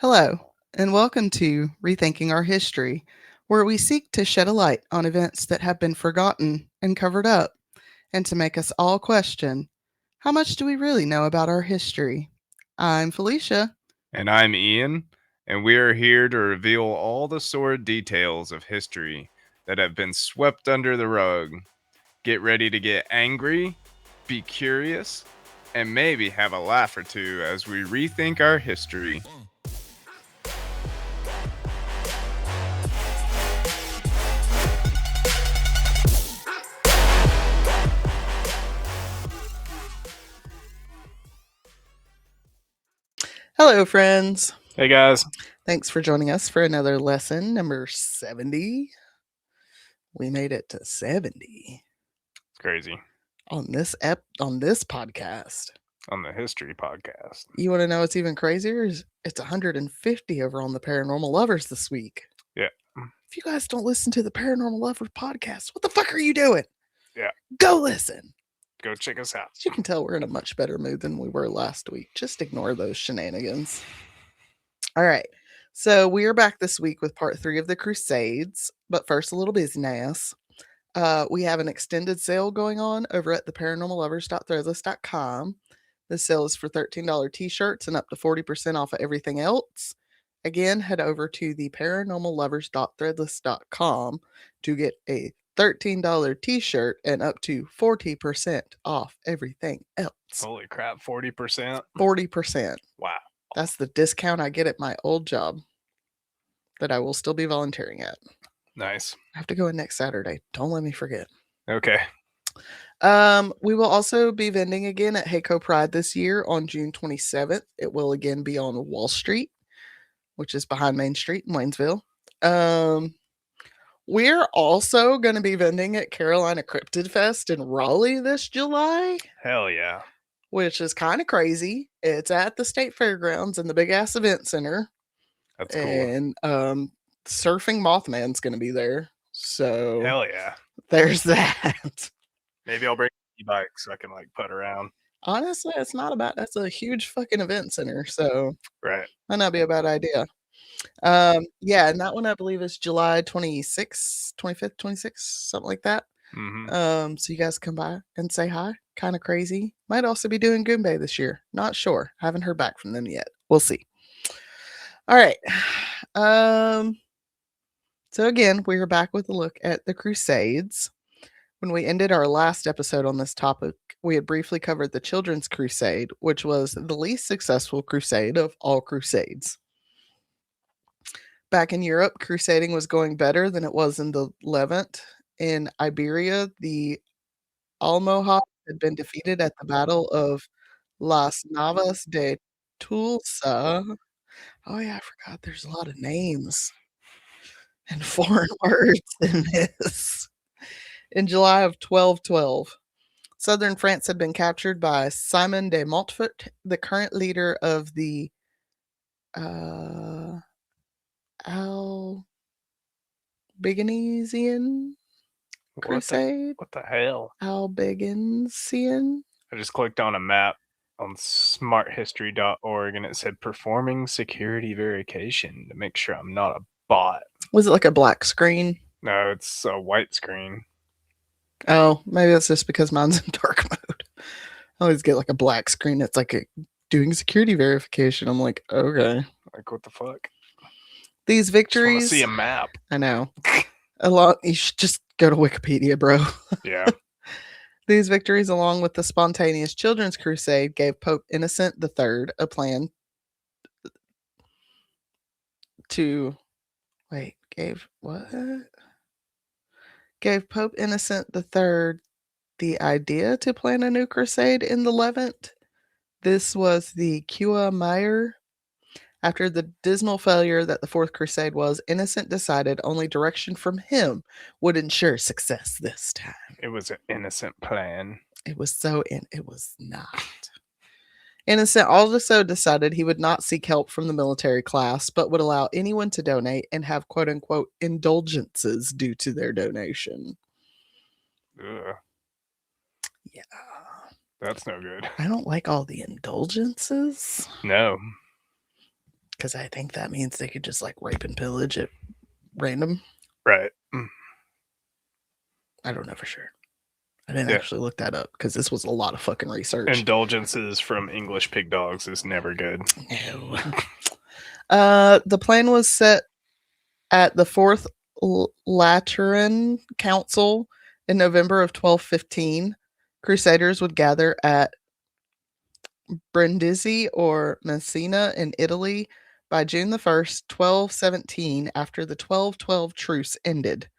Hello, and welcome to Rethinking Our History, where we seek to shed a light on events that have been forgotten and covered up, and to make us all question how much do we really know about our history? I'm Felicia. And I'm Ian, and we are here to reveal all the sordid details of history that have been swept under the rug. Get ready to get angry, be curious, and maybe have a laugh or two as we rethink our history. Hello, friends. Hey guys. Thanks for joining us for another lesson, number 70. We made it to 70 It's crazy. on this podcast. On the History Podcast. You want to know what's even crazier? It's 150 over on the Paranormal Lovers this week. Yeah. If you guys don't listen to the Paranormal Lovers podcast, what the fuck are you doing? Yeah. Go listen. Go check us out. As you can tell, we're in a much better mood than we were last week. Just ignore those shenanigans. All right. So we are back this week with part 3 of the Crusades. But first, a little business. We have an extended sale going on over at theparanormallovers.threadless.com. This sale is for $13 t-shirts and up to 40% off of everything else. Again, head over to theparanormallovers.threadless.com to get a $13 t-shirt and up to 40% off everything else. Holy crap, 40%? 40%. Wow. That's the discount I get at my old job that I will still be volunteering at. Nice. I have to go in next Saturday. Don't let me forget. Okay. We will also be vending again at Hayco Pride this year on June 27th. It will again be on Wall Street, which is behind Main Street in Waynesville. We're also going to be vending at Carolina Cryptid Fest in Raleigh this July. Hell yeah. Which is kind of crazy. It's at the State Fairgrounds in the big ass event center. That's cool. And Surfing Mothman's going to be there. So hell yeah. There's that. Maybe I'll bring an e-bike so I can putt around. Honestly, it's not about that's a huge fucking event center. So right. Might not be a bad idea. Yeah, and that one I believe is July 26th, 25th, 26th, something like that. Mm-hmm. So you guys come by and say hi. Kind of crazy. Might also be doing Goombay this year. Not sure. Haven't heard back from them yet. We'll see. All right. So again, we are back with a look at the Crusades. When we ended our last episode on this topic, we had briefly covered the Children's Crusade, which was the least successful crusade of all crusades. Back in Europe, crusading was going better than it was in the Levant. In Iberia, the Almohads had been defeated at the Battle of Las Navas de Tulsa. Oh yeah, I forgot there's a lot of names and foreign words in this. In July of 1212, southern France had been captured by Simon de Montfort, the current leader of the Albigensian Crusade. What the hell? Albigensian. I just clicked on a map on smarthistory.org and it said performing security verification to make sure I'm not a bot. Was it like a black screen? No, it's a white screen. Oh, maybe that's just because mine's in dark mode. I always get like a black screen. It's like doing security verification. I'm like, okay. Like, what the fuck? These victories. Just want to see a map. I know. A lot. You should just go to Wikipedia, bro. Yeah. These victories, along with the spontaneous Children's Crusade, gave Pope Innocent III a plan to. Wait, gave what? Gave Pope Innocent III the idea to plan a new crusade in the Levant. This was the Cua Meyer. After the dismal failure that the Fourth Crusade was, Innocent decided only direction from him would ensure success this time. It was an innocent plan. It was not. Innocent also decided he would not seek help from the military class, but would allow anyone to donate and have quote-unquote indulgences due to their donation. Ugh. Yeah. That's no good. I don't like all the indulgences. No. Because I think that means they could just like rape and pillage at random. Right. I don't know for sure. I didn't Yeah. actually look that up because this was a lot of fucking research. Indulgences from English pig dogs is never good. No. The plan was set at the Fourth Lateran Council in November of 1215. Crusaders would gather at Brindisi or Messina in Italy by June the 1st, 1217, after the 1212 truce ended.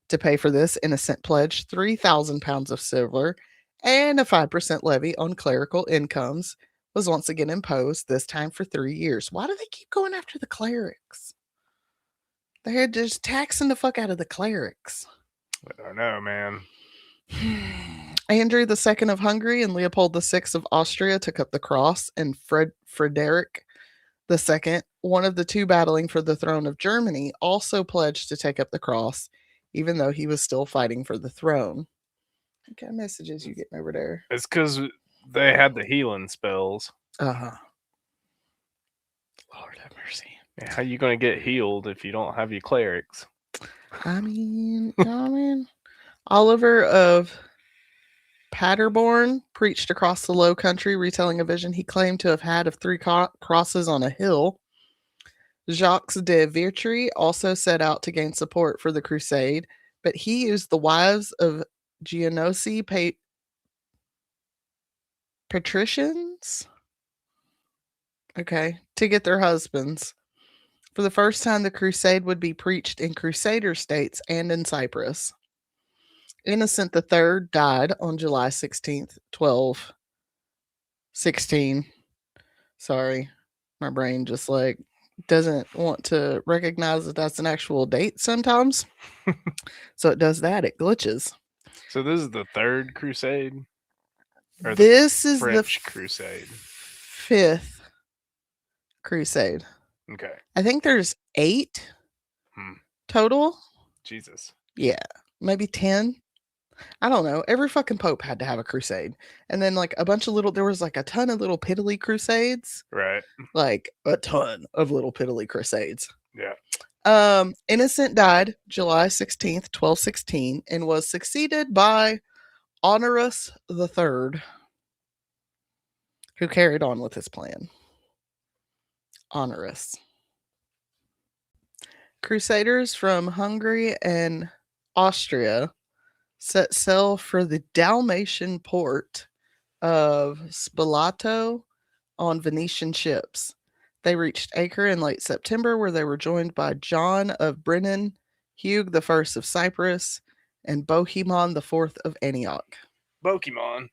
To pay for this, Innocent pledged 3,000 pounds of silver, and a 5% levy on clerical incomes was once again imposed, this time for 3 years. Why do they keep going after the clerics? They're just taxing the fuck out of the clerics. I don't know, man. Andrew II of Hungary and Leopold VI of Austria took up the cross, and Frederick II, one of the two battling for the throne of Germany, also pledged to take up the cross, even though he was still fighting for the throne. What kind of messages you getting over there? It's because they had the healing spells. Uh-huh. Lord have mercy. Yeah, how you gonna get healed if you don't have your clerics? I mean, you know what I mean? Oliver of Paderborn preached across the Low Country, retelling a vision he claimed to have had of three crosses on a hill. Jacques de Vitry also set out to gain support for the crusade, but he used the wives of Genoese patricians, to get their husbands. For the first time, the crusade would be preached in Crusader states and in Cyprus. Innocent III died on July 16th, 1216. Sorry, my brain just like doesn't want to recognize that that's an actual date sometimes. So it does that, it glitches. So this is the third crusade? Or This is the French crusade? fifth crusade. Okay. I think there's 8 total. Jesus. Yeah, maybe 10. I don't know. Every fucking pope had to have a crusade. And then like a bunch of little, there was like a ton of little piddly crusades. Right. Like a ton of little piddly crusades. Yeah. Innocent died July 16th, 1216, and was succeeded by Honorius III, who carried on with his plan. Honorius. Crusaders from Hungary and Austria set sail for the Dalmatian port of Spalato on Venetian ships. They reached Acre in late September, where they were joined by John of Brennan, Hugh I of Cyprus, and Bohemond IV of Antioch. Pokemon.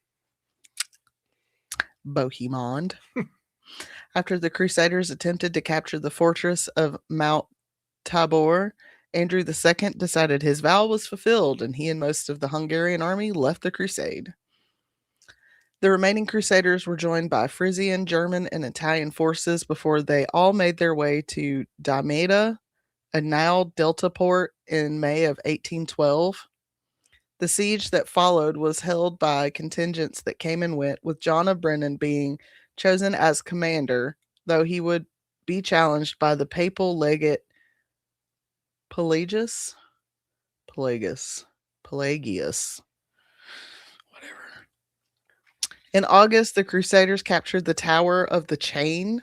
Bohemond. After the Crusaders attempted to capture the fortress of Mount Tabor, Andrew II decided his vow was fulfilled, and he and most of the Hungarian army left the crusade. The remaining Crusaders were joined by Frisian, German, and Italian forces before they all made their way to Damaida, a Nile Delta port, in May of 1812. The siege that followed was held by contingents that came and went, with John of Brennan being chosen as commander, though he would be challenged by the papal legate Pelagius. Whatever. In August, the Crusaders captured the Tower of the Chain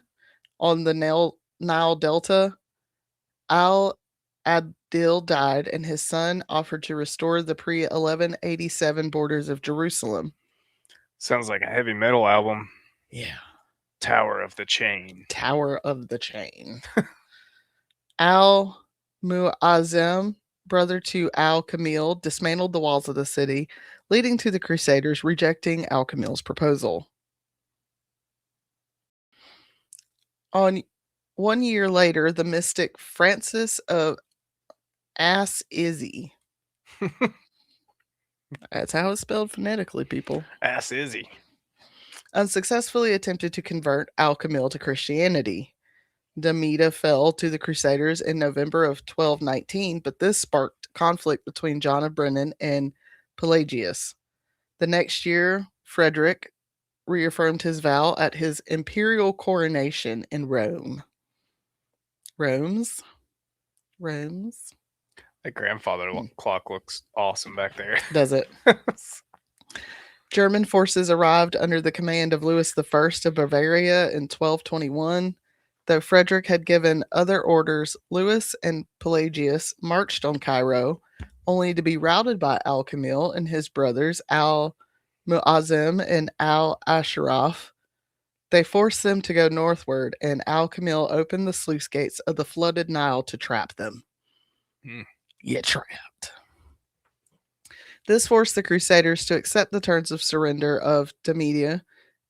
on the Nile Delta. Al-Adil died, and his son offered to restore the pre-1187 borders of Jerusalem. Sounds like a heavy metal album. Yeah. Tower of the Chain. Tower of the Chain. Al-Mu'azzam, brother to Al-Kamil, dismantled the walls of the city, leading to the Crusaders rejecting Al-Kamil's proposal. On 1 year later, the mystic Francis of Assisi, that's how it's spelled phonetically, people, Assisi, unsuccessfully attempted to convert Al-Kamil to Christianity. Damietta fell to the Crusaders in November of 1219, but this sparked conflict between John of Brennan and Pelagius. The next year, Frederick reaffirmed his vow at his imperial coronation in Rome. Rome's. Rome's. The grandfather Hmm. clock looks awesome back there. Does it? German forces arrived under the command of Louis I of Bavaria in 1221. Though Frederick had given other orders, Louis and Pelagius marched on Cairo, only to be routed by Al Kamil and his brothers Al Mu'azzim and Al Ashraf. They forced them to go northward, and Al Kamil opened the sluice gates of the flooded Nile to trap them. Hmm. You trapped. This forced the Crusaders to accept the terms of surrender of Damietta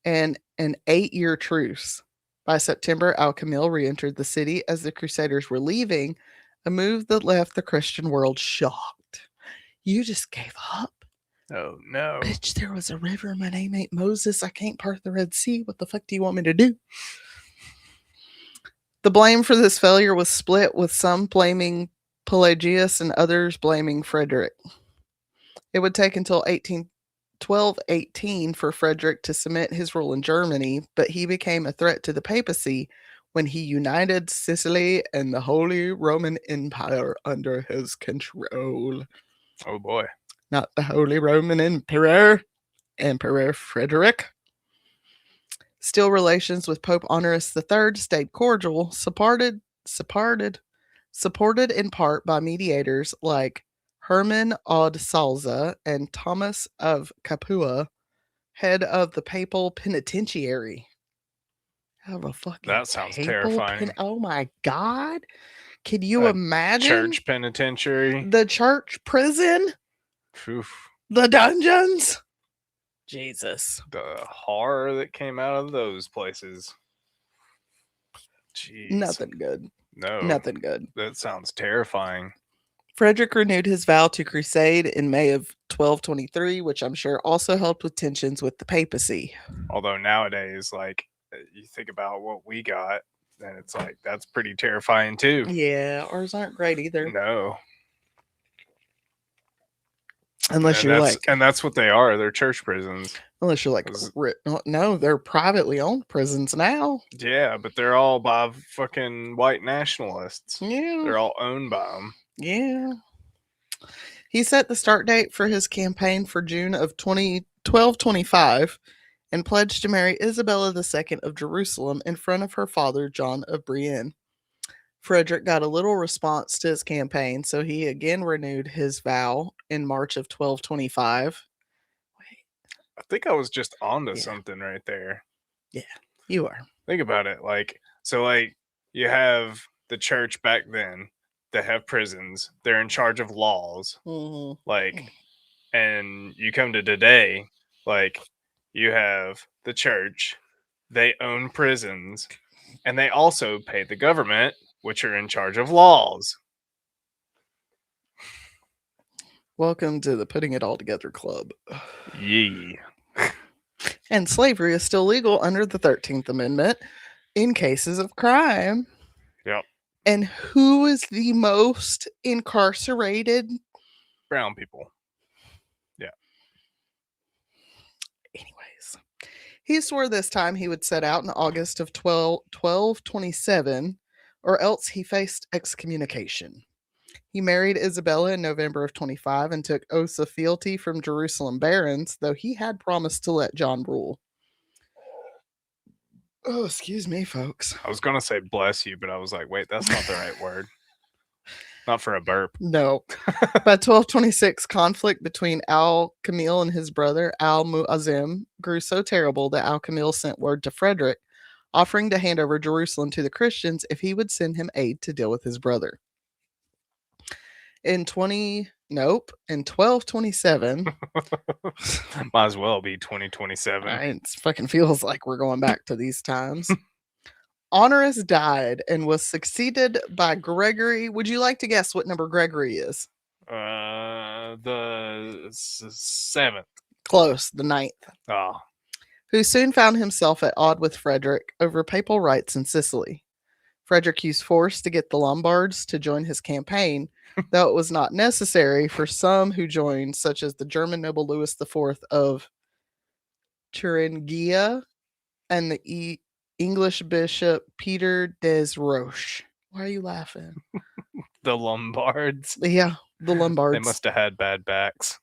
and an 8-year truce. By September, Al Kamil re entered the city as the Crusaders were leaving, a move that left the Christian world shocked. You just gave up? Oh no. Bitch, there was a river. My name ain't Moses. I can't part the Red Sea. What the fuck do you want me to do? The blame for this failure was split, with some blaming Pelagius and others blaming Frederick. It would take until 1218 for Frederick to cement his rule in Germany, but he became a threat to the papacy when he united Sicily and the Holy Roman Empire under his control. Oh boy. Not the Holy Roman Emperor, Emperor Frederick. Still, relations with Pope Honorius III stayed cordial, supported in part by mediators like Hermann od Salza and Thomas of Capua, head of the papal penitentiary. Have a fucking That sounds papal terrifying. Oh my god! Can you imagine Church penitentiary? the church prison, Oof. the dungeons? Jesus, The horror that came out of those places. Jeez. nothing good. No. Nothing good. That sounds terrifying. Frederick renewed his vow to crusade in May of 1223, which I'm sure also helped with tensions with the papacy. Although nowadays, like, you think about what we got, and it's like, that's pretty terrifying too. Yeah, ours aren't great either. No. Unless you're like, and that's what they are. They're church prisons. unless you're like, no, they're privately owned prisons now. Yeah, but they're all by fucking white nationalists. Yeah. They're all owned by them. Yeah. He set the start date for his campaign for June of 1225 and pledged to marry Isabella II of Jerusalem in front of her father, John of Brienne. Frederick got a little response to his campaign, so he again renewed his vow in March of 1225. I think I was just onto something right there. Yeah, you are. Think about it. Like, so, like, you have the church back then that have prisons. They're in charge of laws. Mm-hmm. Like, and you come to today, like, you have the church, they own prisons, and they also pay the government, which are in charge of laws. Welcome to the Putting It All Together Club. Yee. And slavery is still legal under the 13th Amendment in cases of crime. Yep. And who is the most incarcerated? Brown people. Yeah. Anyways, he swore this time he would set out in August of 1227, or else he faced excommunication. He married Isabella in November of 25 and took oaths of fealty from Jerusalem barons, though he had promised to let John rule. Oh, excuse me, folks. I was going to say bless you, but I was like, wait, that's not the right word. Not for a burp. No. By 1226, conflict between Al Kamil and his brother Al Mu'azzim grew so terrible that Al Kamil sent word to Frederick, offering to hand over Jerusalem to the Christians if he would send him aid to deal with his brother. In 1227. Might as well be 2027. It fucking feels like we're going back to these times. Honorius died and was succeeded by Gregory. Would you like to guess what number Gregory is? The 7th. Close, the 9th. Oh. Who soon found himself at odds with Frederick over papal rights in Sicily. Frederick used force to get the Lombards to join his campaign, though it was not necessary for some who joined, such as the German noble Louis IV of Thuringia and the English bishop Peter des Roches. Why are you laughing? The Lombards. Yeah, the They Lombards. must have had bad backs.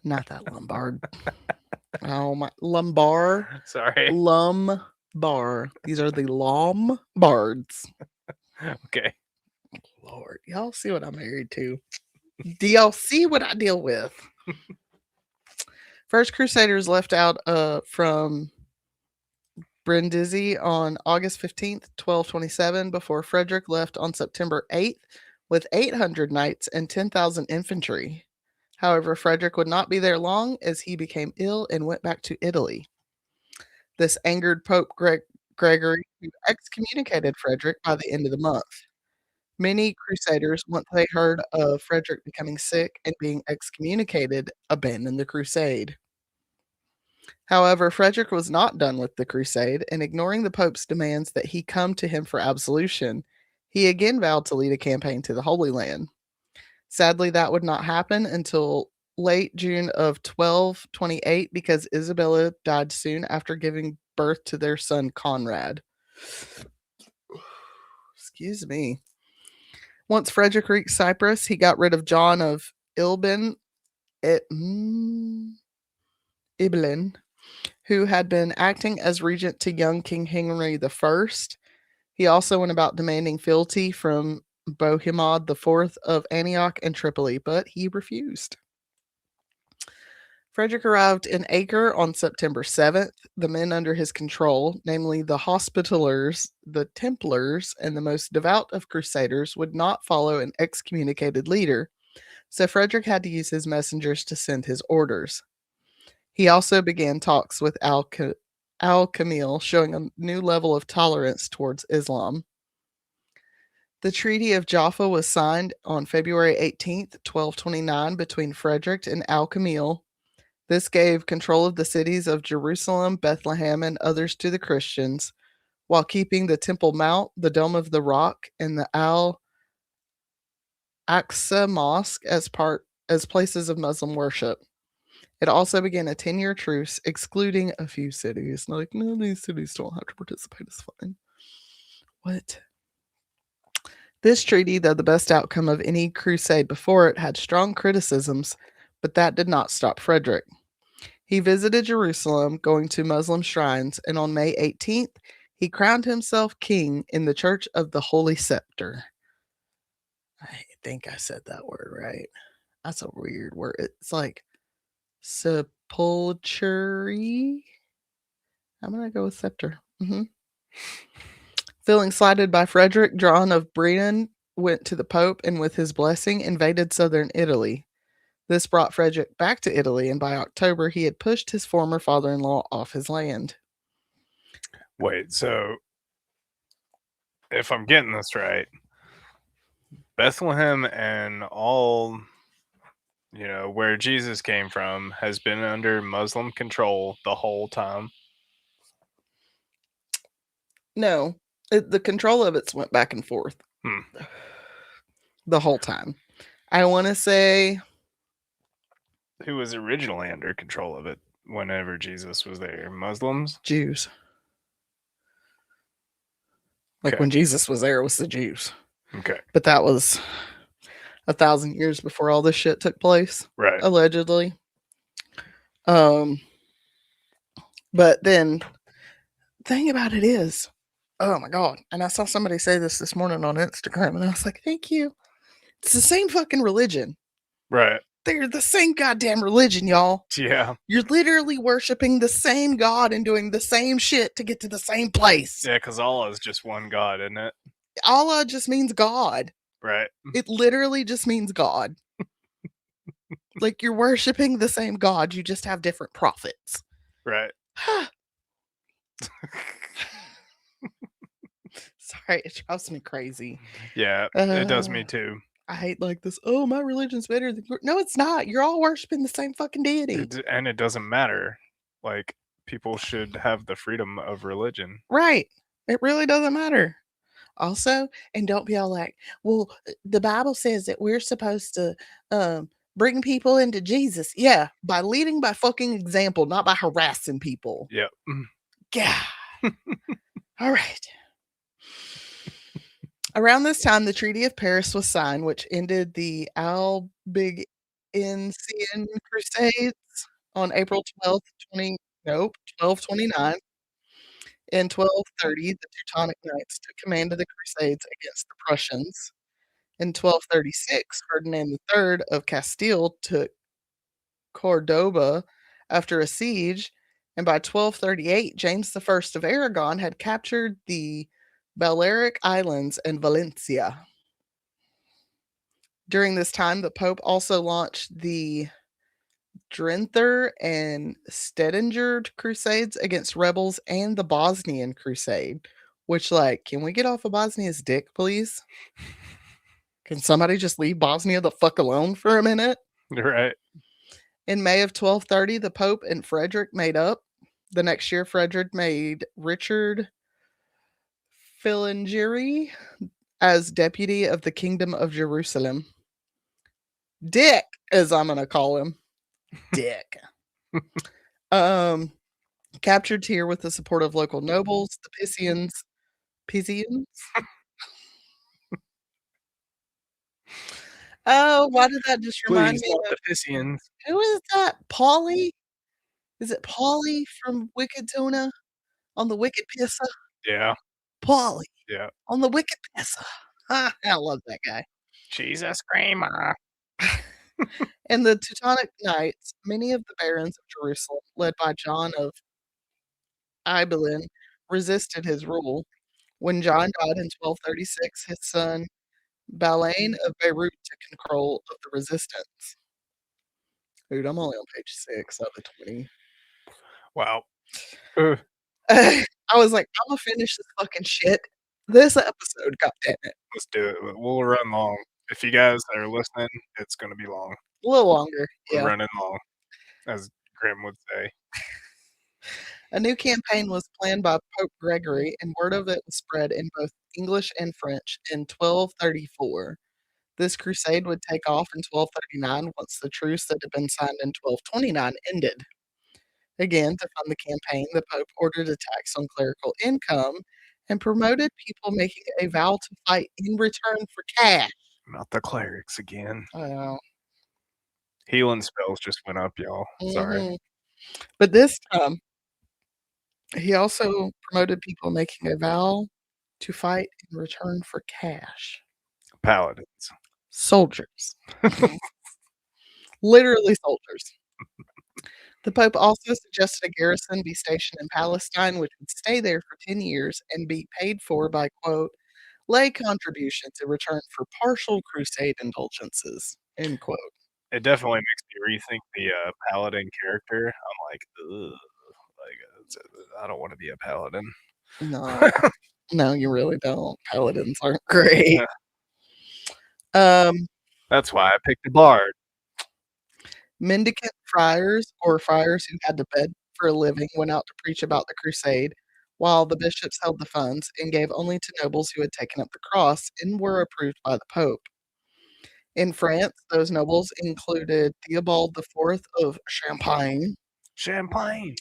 Not that Lombard. Oh my, Lumbar. Sorry. Lumbar. These are the Lombards. Okay. Lord, y'all see what I'm married to. Do y'all see what I deal with? First Crusaders left out from Brindisi on August 15th, 1227, before Frederick left on September 8th with 800 knights and 10,000 infantry. However, Frederick would not be there long as he became ill and went back to Italy. This angered Pope Gregory, who excommunicated Frederick by the end of the month. Many crusaders, once they heard of Frederick becoming sick and being excommunicated, abandoned the crusade. However, Frederick was not done with the crusade, and ignoring the Pope's demands that he come to him for absolution, he again vowed to lead a campaign to the Holy Land. Sadly, that would not happen until late June of 1228 because Isabella died soon after giving birth to their son Conrad. Excuse me. Once Frederick reached Cyprus, he got rid of John of Ibelin, who had been acting as regent to young King Henry I. He also went about demanding fealty from Bohemond IV of Antioch and Tripoli, but he refused. Frederick arrived in Acre on September 7th. The men under his control, namely the Hospitallers, the Templars, and the most devout of Crusaders, would not follow an excommunicated leader, so Frederick had to use his messengers to send his orders. He also began talks with Al-Kamil, showing a new level of tolerance towards Islam. The Treaty of Jaffa was signed on February 18th, 1229, between Frederick and Al-Kamil. This gave control of the cities of Jerusalem, Bethlehem, and others to the Christians, while keeping the Temple Mount, the Dome of the Rock, and the Al-Aqsa Mosque as places of Muslim worship. It also began a 10-year truce, excluding a few cities. Like, no, these cities don't have to participate. It's fine. What? This treaty, though the best outcome of any crusade before it, had strong criticisms, but that did not stop Frederick. He visited Jerusalem, going to Muslim shrines, and on May 18th, he crowned himself king in the Church of the Holy Scepter. I think I said that word right. That's a weird word. It's like sepulchre. I'm going to go with scepter. Feeling slighted by Frederick, John of Brienne went to the Pope and, with his blessing, invaded southern Italy. This brought Frederick back to Italy, and by October he had pushed his former father-in-law off his land. Wait, so if I'm getting this right, Bethlehem and all, where Jesus came from has been under Muslim control the whole time. No, the control of it's went back and forth the whole time. I want to say... Who was originally under control of it whenever Jesus was there? Muslims? Jews. Like Okay. when Jesus was there, it was the Jews. Okay. But that was 1,000 years before all this shit took place. Right. Allegedly. But then, thing about it is, oh my God. And I saw somebody say this morning on Instagram, and I was like, thank you. It's the same fucking religion. Right. They're the same goddamn religion, y'all. Yeah. You're literally worshiping the same God and doing the same shit to get to the same place. Yeah, because Allah is just one God, isn't it? Allah just means God. Right. It literally just means God. Like, you're worshiping the same God, you just have different prophets. Right. Sorry, it drives me crazy. Yeah, it does me too. I hate like this, oh, my religion's better than yours. No, it's not. You're all worshiping the same fucking deity. And it doesn't matter. Like, people should have the freedom of religion. Right. It really doesn't matter. Also, and don't be all like, well, the Bible says that we're supposed to bring people into Jesus. Yeah, by leading by fucking example, not by harassing people. Yep. God. All right. Around this time, the Treaty of Paris was signed, which ended the Albigensian Crusades on April 12th, 1229. In 1230, the Teutonic Knights took command of the Crusades against the Prussians. In 1236, Ferdinand III of Castile took Cordoba after a siege, and by 1238, James I of Aragon had captured the Balearic Islands and Valencia. During this time, the Pope also launched the Drenther and Stedinger Crusades against rebels and the Bosnian Crusade. Which, like, can we get off of Bosnia's dick, please? Can somebody just leave Bosnia the fuck alone for a minute? Right. In May of 1230, the Pope and Frederick made up. The next year, Frederick made Richard Filangeri as deputy of the Kingdom of Jerusalem. Dick, as I'm going to call him. Dick. Captured here with the support of local nobles, the Pisians. Pisians? Oh, why did that just remind Please, me not of the Pisians. who is that? Paulie? Is it Paulie from Wicked Tuna on the Wicked Pissa? Yeah. Paulie Yeah. on the Wicked Pissa. I love that guy. She's a screamer. And the Teutonic Knights, many of the barons of Jerusalem, led by John of Ibelin, resisted his rule. When John died in 1236, his son Balain of Beirut took control of the resistance. Dude, I'm only on page 6 of the 20. Wow. I was like, I'm gonna finish this fucking shit this episode, god damn it. Let's do it. We'll run long. If you guys are listening, it's going to be long. A little longer, We're yeah. running long, as Grim would say. A new campaign was planned by Pope Gregory, and word of it was spread in both English and French in 1234. This crusade would take off in 1239 once the truce that had been signed in 1229 ended. Again, to fund the campaign, the Pope ordered a tax on clerical income and promoted people making a vow to fight in return for cash. Not the clerics again. I know. Healing spells just went up, y'all. Sorry. Mhm. But this time, he also promoted people making a vow to fight in return for cash. Paladins. Soldiers. Literally soldiers. The Pope also suggested a garrison be stationed in Palestine, which would stay there for 10 years and be paid for by, quote, lay contributions in return for partial crusade indulgences, end quote. It definitely makes me rethink the paladin character. I'm like, ugh. Like, I don't want to be a paladin. No. No, you really don't. Paladins aren't great. Um, That's why I picked a bard. Mendicant friars, or friars who had to beg for a living, went out to preach about the crusade, while the bishops held the funds and gave only to nobles who had taken up the cross and were approved by the Pope. In France, those nobles included Theobald IV of Champagne,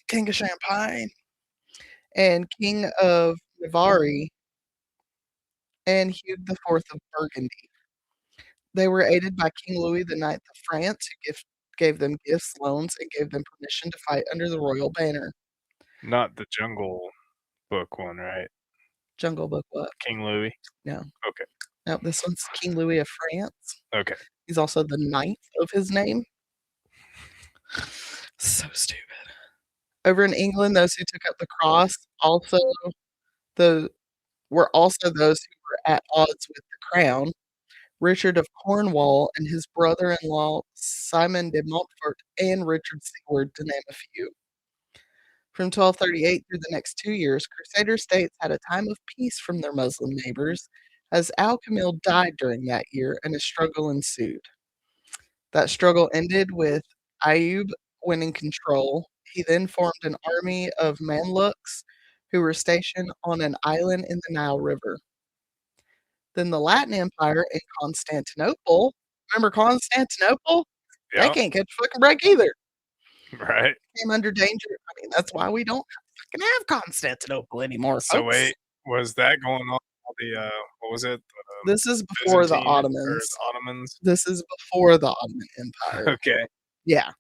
King of Champagne, and King of Navarre, and Hugh IV of Burgundy. They were aided by King Louis IX of France, who gave them gifts, loans, and gave them permission to fight under the royal banner. Not the Jungle Book one, right? Jungle Book what? King Louis? No. Okay. No, this one's King Louis of France. Okay. He's also the ninth of his name. So stupid. Over in England, those who took up the cross were also those who were at odds with the crown. Richard of Cornwall and his brother-in-law Simon de Montfort and Richard Seward, to name a few. From 1238 through the next 2 years, Crusader states had a time of peace from their Muslim neighbors, as Al-Kamil died during that year and a struggle ensued. That struggle ended with Ayub winning control. He then formed an army of Mamluks who were stationed on an island in the Nile River. Then the Latin Empire and Constantinople, remember Constantinople? They Yeah. can't catch a fucking break either. Right. Came under danger. I mean, that's why we don't fucking have Constantinople anymore, So folks. wait, was that going on all the what was it? This is before the Byzantine or Ottomans. the Ottomans. This is before the Ottoman Empire. Okay. Yeah.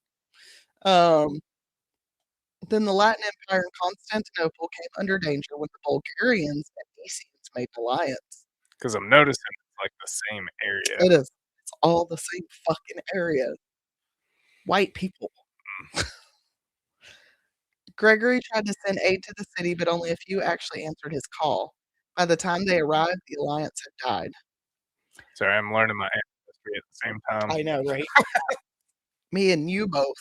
Then the Latin Empire and Constantinople came under danger when the Bulgarians and Dacians made an alliance. Because I'm noticing it's like the same area. It is. It's all the same fucking area. White people. Gregory tried to send aid to the city, but only a few actually answered his call. By the time they arrived, the alliance had died. Sorry, I'm learning my ancestry at the same time. I know, right? Me and you both.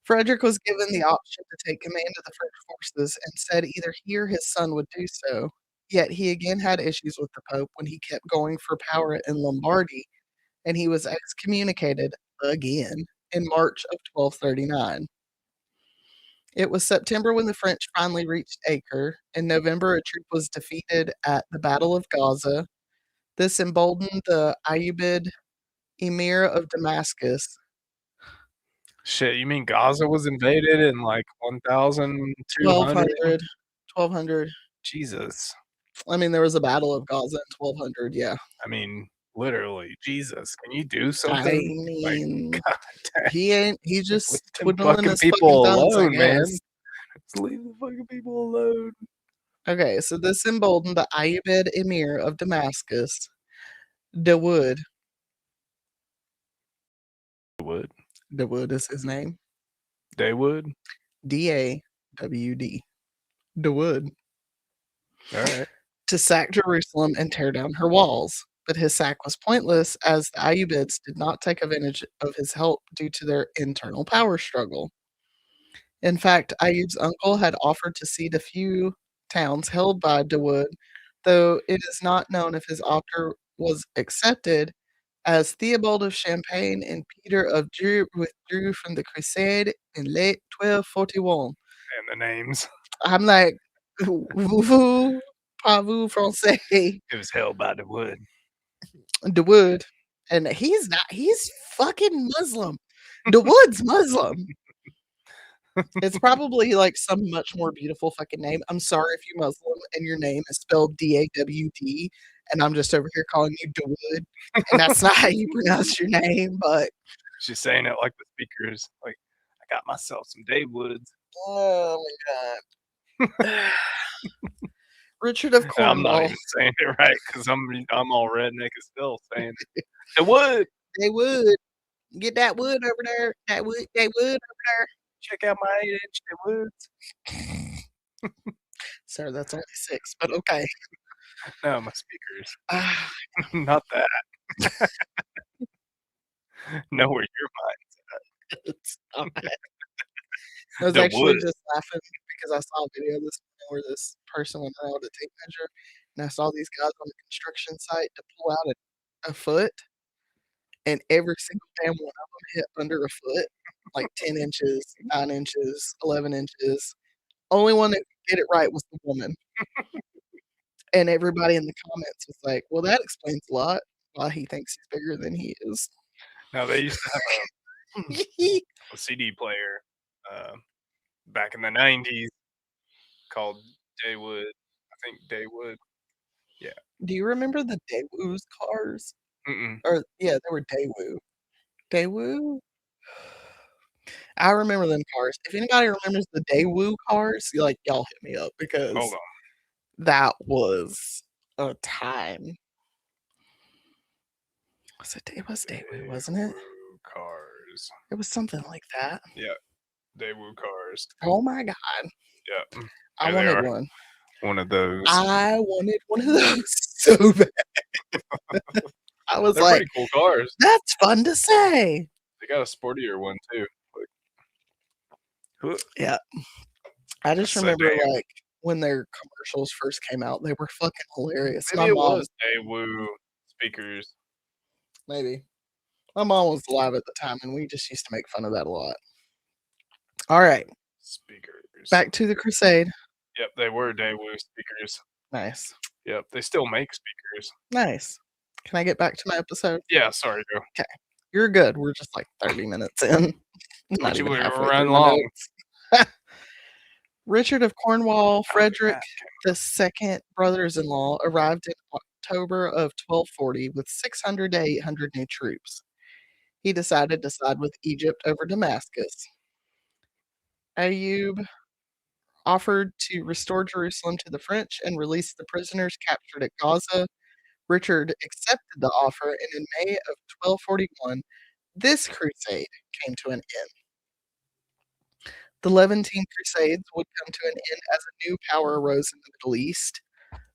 Frederick was given the option to take command of the French forces and said either he or his son would do so. Yet he again had issues with the Pope when he kept going for power in Lombardy, and he was excommunicated again in March of 1239. It was September when the French finally reached Acre. In November, a troop was defeated at the Battle of Gaza. This emboldened the Ayyubid emir of Damascus. Shit, you mean Gaza was invaded in like 1200? 1200. 1200. Jesus. I mean, there was a Battle of Gaza in 1200, yeah. I mean, literally, Jesus. Can you do I something? mean, God damn. he's just Leave them twiddling fucking his people fucking thumbs, I alone, man. guess. Just leave the fucking people alone. Okay, so this emboldened the Ayyubid emir of Damascus, Dawood. Would. Dawood is his name. They would? D-A-W-D. Dawood. All right. To sack Jerusalem and tear down her walls. But his sack was pointless as the Ayyubids did not take advantage of his help due to their internal power struggle. In fact, Ayyub's uncle had offered to cede a few towns held by Dawood, though it is not known if his offer was accepted, as Theobald of Champagne and Peter of Dreux withdrew from the Crusade in late 1241. And the names. I'm like, vous parlez français? It was held by the wood. Dawood. And he's fucking Muslim. Dawood's Muslim. It's probably like some much more beautiful fucking name. I'm sorry if you're Muslim and your name is spelled D-A-W-D, and I'm just over here calling you Dawood, and that's not how you pronounce your name, but She's saying it like the speakers. Like, I got myself some Daywoods. oh my god. Richard of And I'm not Cornwall. even saying it right because I'm all redneck as still saying the wood. Dawood. Get that wood over there. That wood over there. Check out my 8-inch Daywoods. Sir, that's only 6, but okay. No, my speakers. Ah, Not that. Know where your mind's stop it. I was The actually wood. just laughing because I saw a video this morning where this person went out to tape measure, and I saw these guys on the construction site to pull out a foot, and every single damn one of them hit under a foot, like 10 inches, 9 inches, 11 inches. Only one that could get it right was the woman. And everybody in the comments was like, "Well, that explains a lot why he thinks he's bigger than he is." Now, they used to have a CD player back in the 90s called Daywood. I think Daywood. Yeah. Do you remember the Daewoo's cars? Mm-mm. Or yeah, they were Daewoo. Daewoo? I remember them cars. If anybody remembers the Daewoo cars, y'all hit me up Hold because on. that was a time. It was Daewoo, wasn't it? Daewoo cars. It was something like that. Yeah. Daewoo cars. Oh my god. Yeah. I There they wanted are. one. One of those. I wanted one of those so bad. I was They're like, pretty cool cars. that's fun to say. They got a sportier one too. Like, Yeah. I just So remember damn. like when their commercials first came out, they were fucking hilarious. maybe My it mom, was Daewoo speakers. maybe. My mom was alive at the time, and we just used to make fun of that a lot. All right, Speakers. back to the Crusade. Yep, they were Daewoo speakers. Nice, Yep, they still make speakers. nice. Can I get back to my episode? Yeah, sorry, Joe. You're good. We're just like 30 minutes in. But Not you even were halfway run through my long. notes. Richard of Cornwall, How did Frederick that the second brothers-in-law arrived in October of 1240 with 600 to 800 new troops. He decided to side with Egypt over Damascus. Ayub offered to restore Jerusalem to the French and release the prisoners captured at Gaza. Richard accepted the offer, and in May of 1241, this crusade came to an end. The Levantine Crusades would come to an end as a new power arose in the Middle East.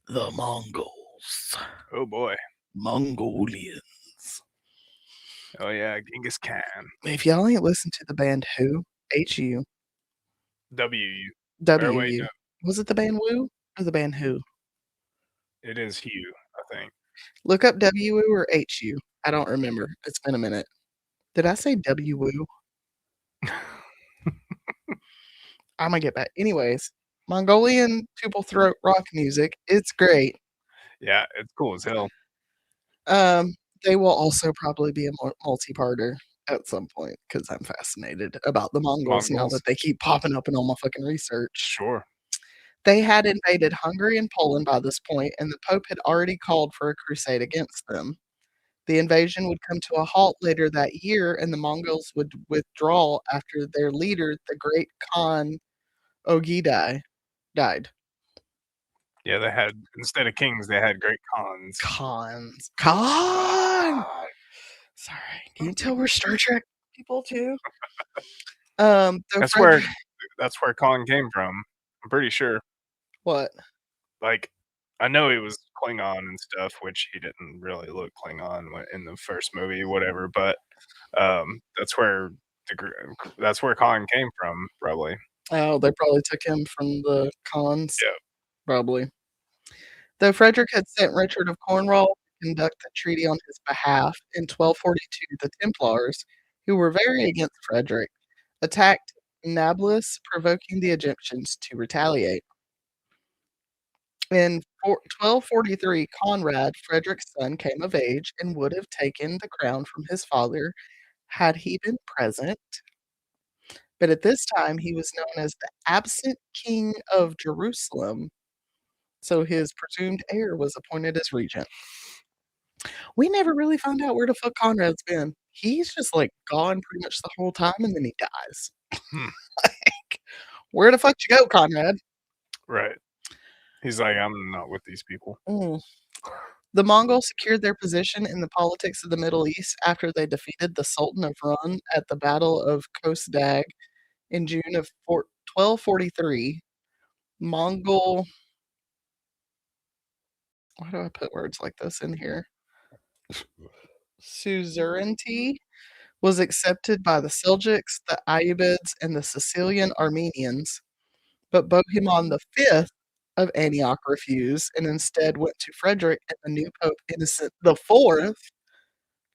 The Mongols. Oh boy. Mongolians. Oh yeah, Genghis Khan. If y'all ain't listened to the band Who, H-U, W. Or wait, no, W-U. Was it the band Woo or the band Who? it is Hugh, I think. Look up W-U or H-U. I don't remember. It's been a minute. Did I say W-U? I'm gonna get back. Anyways, Mongolian people throat rock music. It's great. Yeah, it's cool as hell. They will also probably be a multi-parter at some point because I'm fascinated about the Mongols now Mongols. that they keep popping up in all my fucking research. Sure. They had invaded Hungary and Poland by this point, and the Pope had already called for a crusade against them. The invasion would come to a halt later that year, and the Mongols would withdraw after their leader, the great Khan Ogedai, died. Yeah, they had, instead of kings, they had great khans. Khans. Khan! Sorry. Can you tell we're Star Trek people too? Though That's Fred, where Khan came from. I'm pretty sure. what? Like, I know he was Klingon and stuff, which he didn't really look Klingon in the first movie, whatever. But that's where that's where Khan came from, probably. Oh, they probably took him from the Khans. Yeah. Probably. Though Frederick had sent Richard of Cornwall to conduct the treaty on his behalf, in 1242 the Templars, who were very against Frederick, attacked Nablus, provoking the Egyptians to retaliate. In 1243, Conrad, Frederick's son, came of age and would have taken the crown from his father had he been present. But at this time, he was known as the absent king of Jerusalem, so his presumed heir was appointed as regent. We never really found out where the fuck Conrad's been. He's just like gone pretty much the whole time and then he dies. Hmm. Like, where the fuck you go, Conrad? Right. He's like, I'm not with these people. Mm. The Mongols secured their position in the politics of the Middle East after they defeated the Sultan of Run at the Battle of Kosdag in June of 1243. Mongol. Why do I put words like this in here? Suzerainty was accepted by the Seljuks, the Ayyubids, and the Sicilian Armenians, but Bohemond V of Antioch refused and instead went to Frederick and the new Pope Innocent IV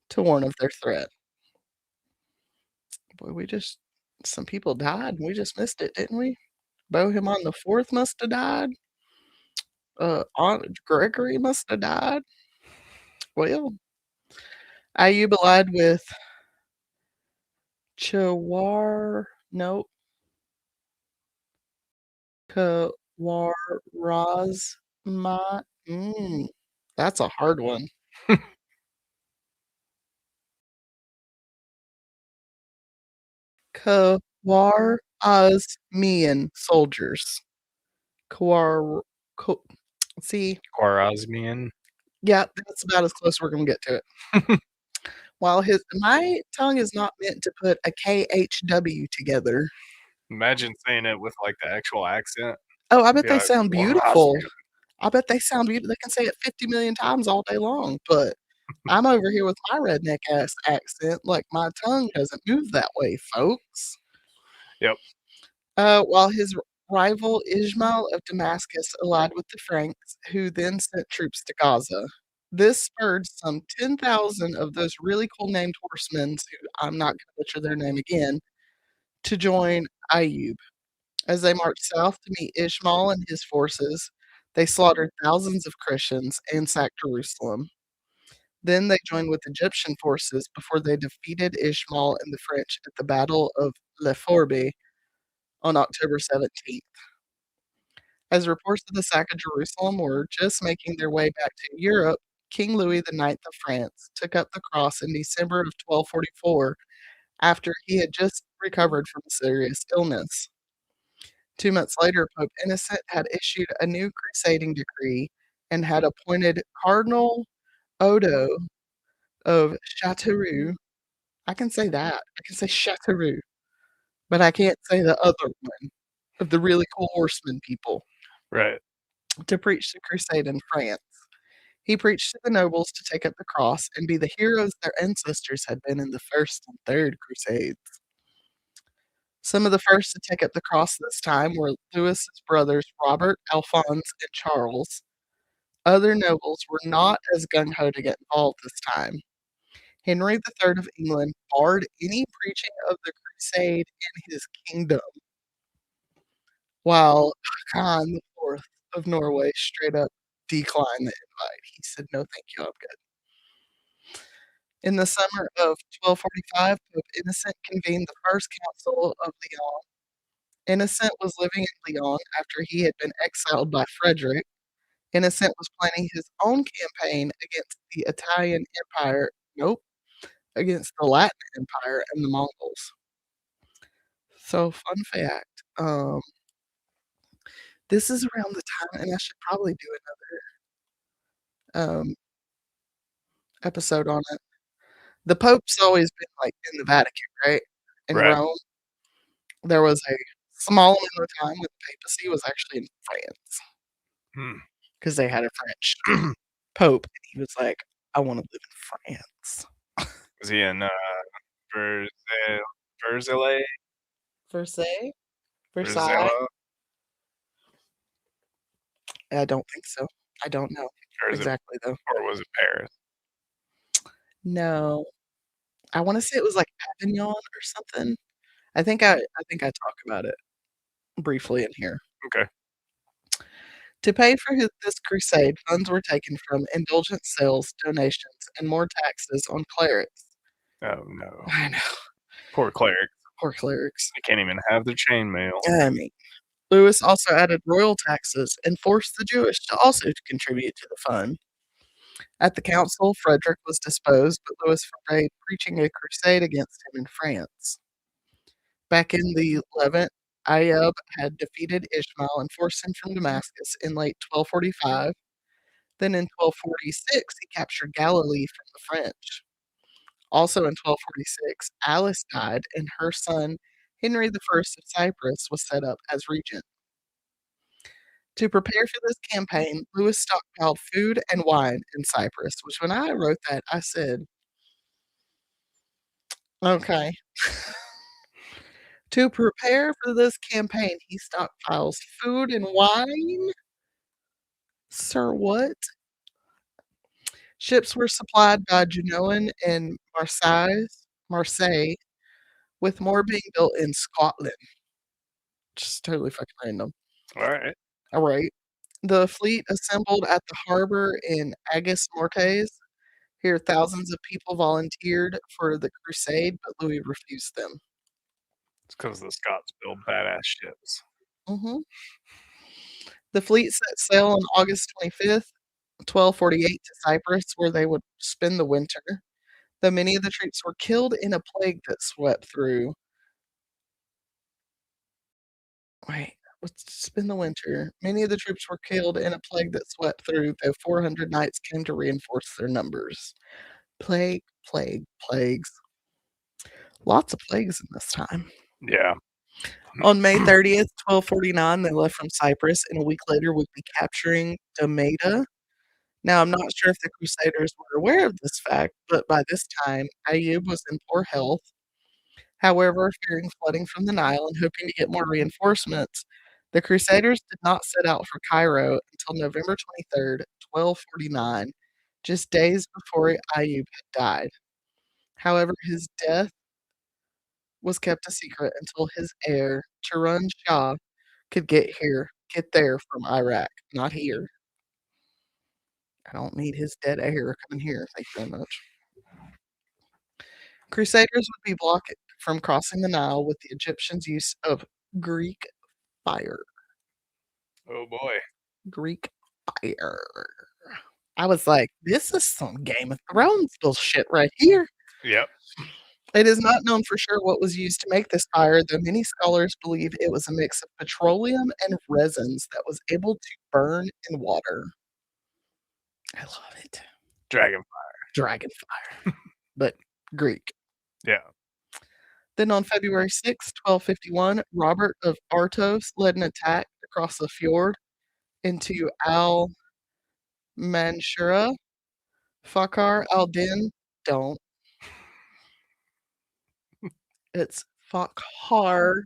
to warn of their threat. Boy, some people died and we just missed it, didn't we? Bohemond IV must have died. Aunt Gregory must have died. Well, Ayyub allied with Chawar, no, Kawarazma. That's a hard one. Kawarazmian soldiers. Kawar. Ko- See, Khwarezmian. yeah, that's about as close we're gonna get to it. While my tongue is not meant to put a KHW together. Imagine saying it with like the actual accent. Oh, I bet Be they like, sound beautiful. Khwarezmian. I bet they sound beautiful. They can say it 50 million times all day long, but I'm over here with my redneck ass accent, like my tongue doesn't move that way, folks. Yep. While his rival Ismail of Damascus allied with the Franks, who then sent troops to Gaza. This spurred some 10,000 of those really cool named horsemen, who I'm not going to butcher their name again, to join Ayub. As they marched south to meet Ishmael and his forces, they slaughtered thousands of Christians and sacked Jerusalem. Then they joined with Egyptian forces before they defeated Ishmael and the French at the Battle of Le Forbe on October 17th. As reports of the sack of Jerusalem were just making their way back to Europe, King Louis IX of France took up the cross in December of 1244 after he had just recovered from a serious illness. 2 months later, Pope Innocent had issued a new crusading decree and had appointed Cardinal Odo of Châteauroux. I can say that. I can say Châteauroux, but I can't say the other one of the really cool horseman people Right. to preach the crusade in France. He preached to the nobles to take up the cross and be the heroes their ancestors had been in the first and third crusades. Some of the first to take up the cross this time were Louis's brothers Robert, Alphonse, and Charles. Other nobles were not as gung ho to get involved this time. Henry III of England barred any preaching of the crusade in his kingdom, while Khan IV of Norway straight up declined the invite. He said, "No, thank you, I'm good." In the summer of 1245, Pope Innocent convened the First Council of Lyon. Innocent was living in Lyon after he had been exiled by Frederick. Innocent was planning his own campaign against the Italian Empire, nope, against the Latin Empire and the Mongols. So, fun fact, this is around the time, and I should probably do another episode on it. The Pope's always been like in the Vatican, right? In Right. Rome. There was a small amount of time when the papacy was actually in France Hmm. because they had a French Pope, and he was like, I want to live in France. Was he in Versailles? Versailles? Versailles? Versailles? Versailles? I don't think so. I don't know Or is it, exactly though. or was it Paris? No, I want to say it was like Avignon or something. I think I talk about it briefly in here. Okay. To pay for this crusade, funds were taken from indulgent sales, donations, and more taxes on clerics. Oh no. I know, Poor cleric. poor clerics. They can't even have their chainmail. I mean, Louis also added royal taxes and forced the Jewish to also contribute to the fund. At the council, Frederick was disposed, but Louis forbade preaching a crusade against him in France. Back in the Levant, Ayyub had defeated Ishmael and forced him from Damascus in late 1245. Then in 1246, he captured Galilee from the French. Also in 1246, Alice died, and her son, Henry I of Cyprus, was set up as regent. To prepare for this campaign, Louis stockpiled food and wine in Cyprus, which when I wrote that, I said, okay. To prepare for this campaign, he stockpiles food and wine? Sir, what? Ships were supplied by Genoan and Marseille, with more being built in Scotland. Just totally fucking random. All right. All right. The fleet assembled at the harbor in Agues Mortes. Here, thousands of people volunteered for the crusade, but Louis refused them. It's because the Scots build badass ships. hmm The fleet set sail on August 25th, 1248, to Cyprus, where they would spend the winter. Though many of the troops were killed in a plague that swept through. Wait, let's spend the winter. Many of the troops were killed in a plague that swept through, though 400 knights came to reinforce their numbers. Plague, plague, plagues. Lots of plagues in this time. Yeah. On May 30th, 1249, they left from Cyprus, and a week later would be capturing Damaida. Now, I'm not sure if the Crusaders were aware of this fact, but by this time, Ayyub was in poor health. However, fearing flooding from the Nile and hoping to get more reinforcements, the Crusaders did not set out for Cairo until November 23rd, 1249, just days before Ayyub had died. However, his death was kept a secret until his heir, Turan Shah, could get there from Iraq, not here. I don't need his dead heir coming here. Thank you very much. Crusaders would be blocked from crossing the Nile with the Egyptians' use of Greek fire. Oh boy. Greek fire. I was like, this is some Game of Thrones bullshit right here. Yep. It is not known for sure what was used to make this fire, though many scholars believe it was a mix of petroleum and resins that was able to burn in water. I love it. Dragon. Dragon fire, but Greek. Yeah. Then on February 6, 1251, Robert of Artos led an attack across the fjord into Al Manshura. Fakar al Din, don't. It's Fakhar,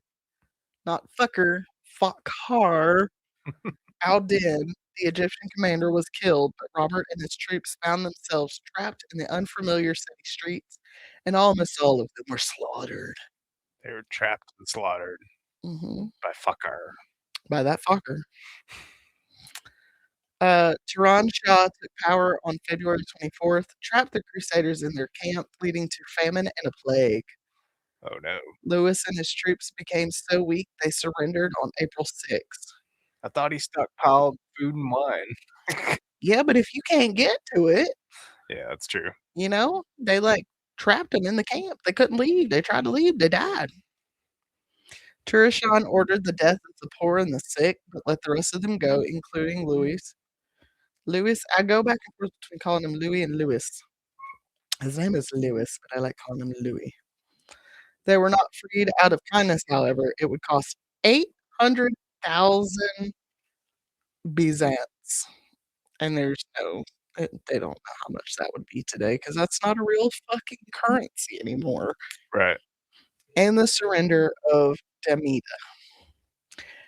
not fucker, Fakhar al Din. The Egyptian commander was killed, but Robert and his troops found themselves trapped in the unfamiliar city streets, and almost all of them were slaughtered. They were trapped and slaughtered Hmm. by fucker. By that fucker. Turan Shah took power on February 24th, trapped the Crusaders in their camp, leading to famine and a plague. Oh no. Lewis and his troops became so weak they surrendered on April 6th. I thought he stockpiled food and wine. Yeah, but if you can't get to it, Yeah, that's true. they like trapped them in the camp. They couldn't leave. They tried to leave. They died. Turashan ordered the death of the poor and the sick, but let the rest of them go, including Louis. Louis, I go back and forth between calling him Louis and Louis. His name is Louis, but I like calling him Louis. They were not freed out of kindness, however. It would cost 800,000 Byzants. And they don't know how much that would be today because that's not a real fucking currency anymore. Right. And the surrender of Demida.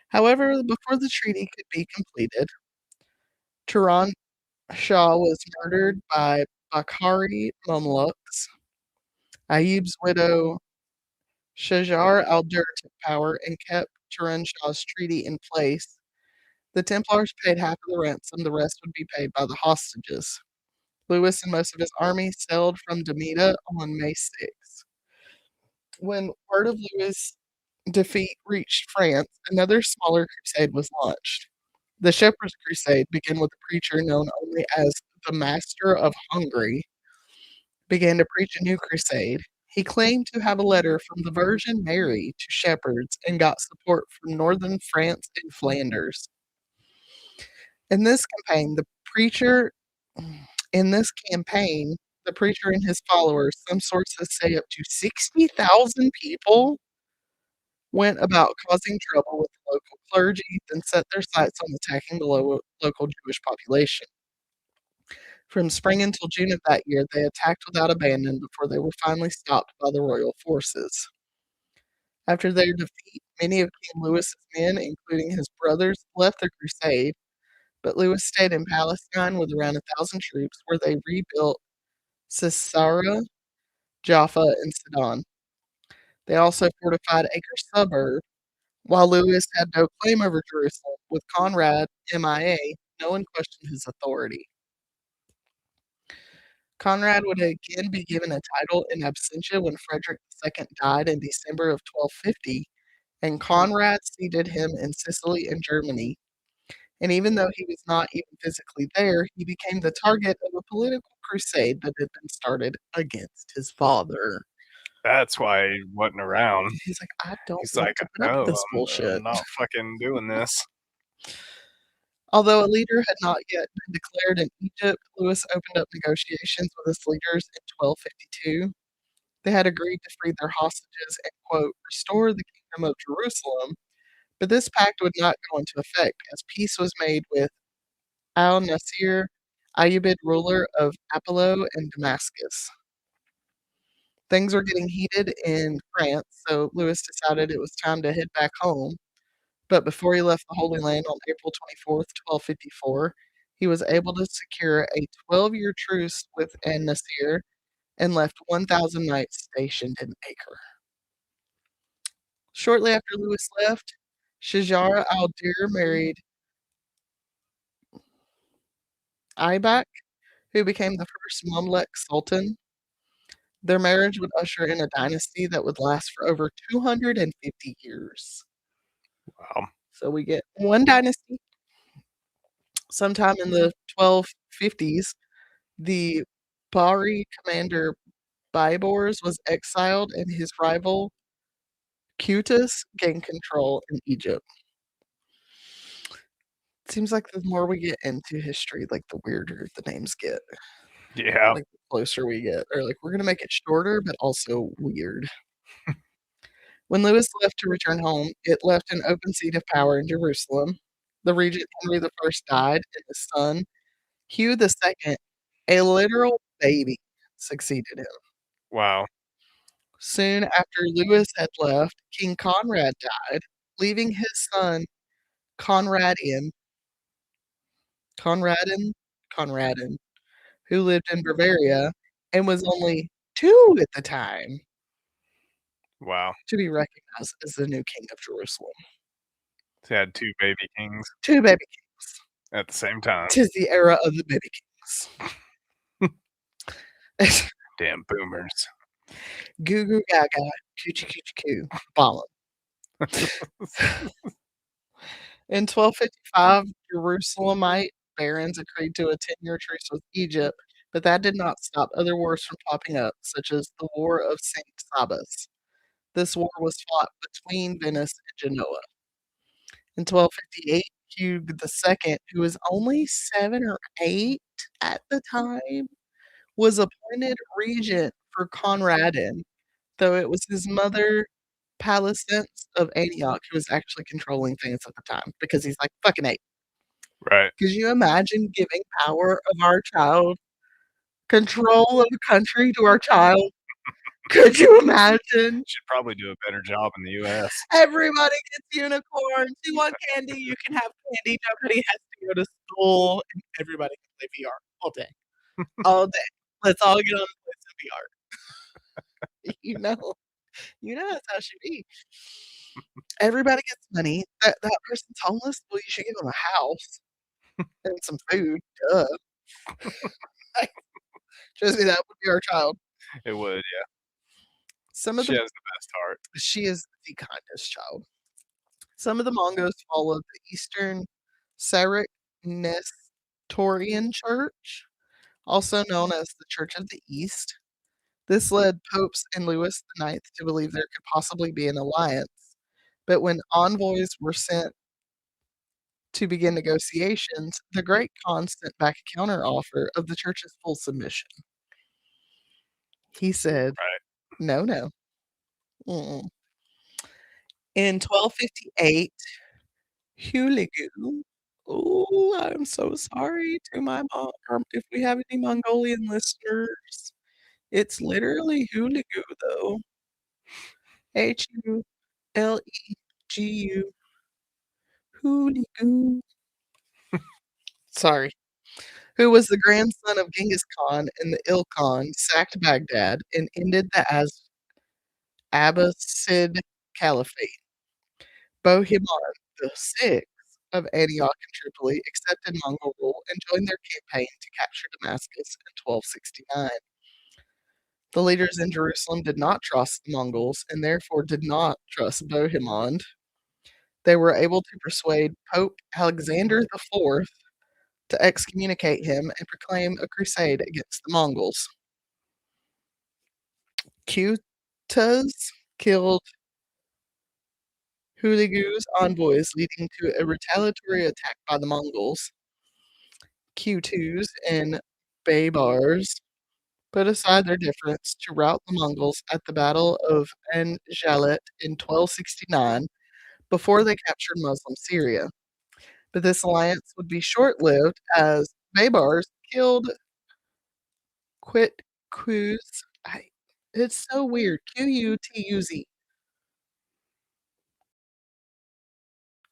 However, before the treaty could be completed, Turan Shah was murdered by Bakhari Mamluks. Ayub's widow Shajar al-Dur took power and kept Turan Shah's treaty in place. The Templars paid half of the ransom, the rest would be paid by the hostages. Louis and most of his army sailed from Demida on May 6th. When word of Louis' defeat reached France, another smaller crusade was launched. The Shepherd's Crusade began with a preacher known only as the Master of Hungary, began to preach a new crusade. He claimed to have a letter from the Virgin Mary to shepherds and got support from northern France and Flanders. In this campaign, the preacher in this campaign, the preacher and his followers, some sources say up to 60,000 people, went about causing trouble with the local clergy, then set their sights on attacking the local Jewish population. From spring until June of that year, they attacked without abandon before they were finally stopped by the royal forces. After their defeat, many of King Louis's men, including his brothers, left the crusade, but Louis stayed in Palestine with around 1,000 troops, where they rebuilt Caesarea, Jaffa, and Sidon. They also fortified Acre suburb. While Louis had no claim over Jerusalem, with Conrad MIA, no one questioned his authority. Conrad would again be given a title in absentia when Frederick II died in December of 1250, and Conrad seated him in Sicily and Germany. And even though he was not even physically there, he became the target of a political crusade that had been started against his father. That's why he wasn't around. He's like, I don't He's want like, to put up with no, this I'm bullshit. not fucking doing this. Although a leader had not yet been declared in Egypt, Louis opened up negotiations with his leaders in 1252. They had agreed to free their hostages and, quote, restore the kingdom of Jerusalem, but this pact would not go into effect as peace was made with al Nasir, Ayyubid ruler of Apollo and Damascus. Things were getting heated in France, so Louis decided it was time to head back home. But before he left the Holy Land on April 24th, 1254, he was able to secure a 12-year truce with an Nasir and left 1,000 knights stationed in Acre. Shortly after Louis left, Shajar al-Dir married Aibak, who became the first Mamluk sultan. Their marriage would usher in a dynasty that would last for over 250 years. Wow. So we get one dynasty. Sometime in the 1250s, the Bari commander Baibars was exiled and his rival Cutis gained control in Egypt. Seems like the more we get into history, like the weirder the names get, Yeah. like the closer we get. Or like we're gonna make it shorter, but also weird. When Louis left to return home, it left an open seat of power in Jerusalem. The regent Henry I died, and his son, Hugh II, a literal baby, succeeded him. Wow. Soon after Louis had left, King Conrad died, leaving his son Conradian Conradin Conradin, who lived in Bavaria and was only 2 at the time, Wow. to be recognized as the new king of Jerusalem. They had two baby kings 2 baby at the same time. 'Tis the era of the baby kings. Damn boomers. Goo goo gaga, coochie coochie coo, ballin'. In 1255, Jerusalemite barons agreed to a 10-year truce with Egypt, but that did not stop other wars from popping up, such as the War of St. Sabas. This war was fought between Venice and Genoa. In 1258, Hugh II, who was only 7 or 8 at the time, was appointed regent for Conradin, though it was his mother, Palacence of Antioch, who was actually controlling things at the time because he's like, fucking 8. Right. Could you imagine giving power of our child, control of the country to our child? Could you imagine? Should probably do a better job in the US. Everybody gets unicorns. You want candy? You can have candy. Nobody has to go to school, and everybody can play VR all day. All day. Let's all get on and play some VR. You know that's how it should be. Everybody gets money. That person's homeless. Well, you should give them a house and some food. Duh. Trust me, that would be our child. It would, yeah. Some of She the has the best heart. She is the kindest child. Some of the Mongols followed the Eastern Syriac Nestorian Church, also known as the Church of the East. This led popes and Louis IX to believe there could possibly be an alliance. But when envoys were sent to begin negotiations, the Great Khan sent back a counteroffer of the church's full submission. He said, Right. no, no. Mm-mm. In 1258, Huligu. Oh, I'm so sorry to my mom. If we have any Mongolian listeners, it's literally Huligu, though. Hulegu. Huligu. Sorry. Who was the grandson of Genghis Khan and the Ilkhan, sacked Baghdad and ended the Abbasid Caliphate. Bohemond VI of Antioch and Tripoli accepted Mongol rule and joined their campaign to capture Damascus in 1269. The leaders in Jerusalem did not trust the Mongols and therefore did not trust Bohemond. They were able to persuade Pope Alexander IV to excommunicate him and proclaim a crusade against the Mongols. Qutuz killed Huligu's envoys, leading to a retaliatory attack by the Mongols. Qutuz and Baybars put aside their difference to rout the Mongols at the Battle of Anjalit in 1269 before they captured Muslim Syria. But this alliance would be short lived as Baybars killed Quitquz. It's so weird. Qutuz.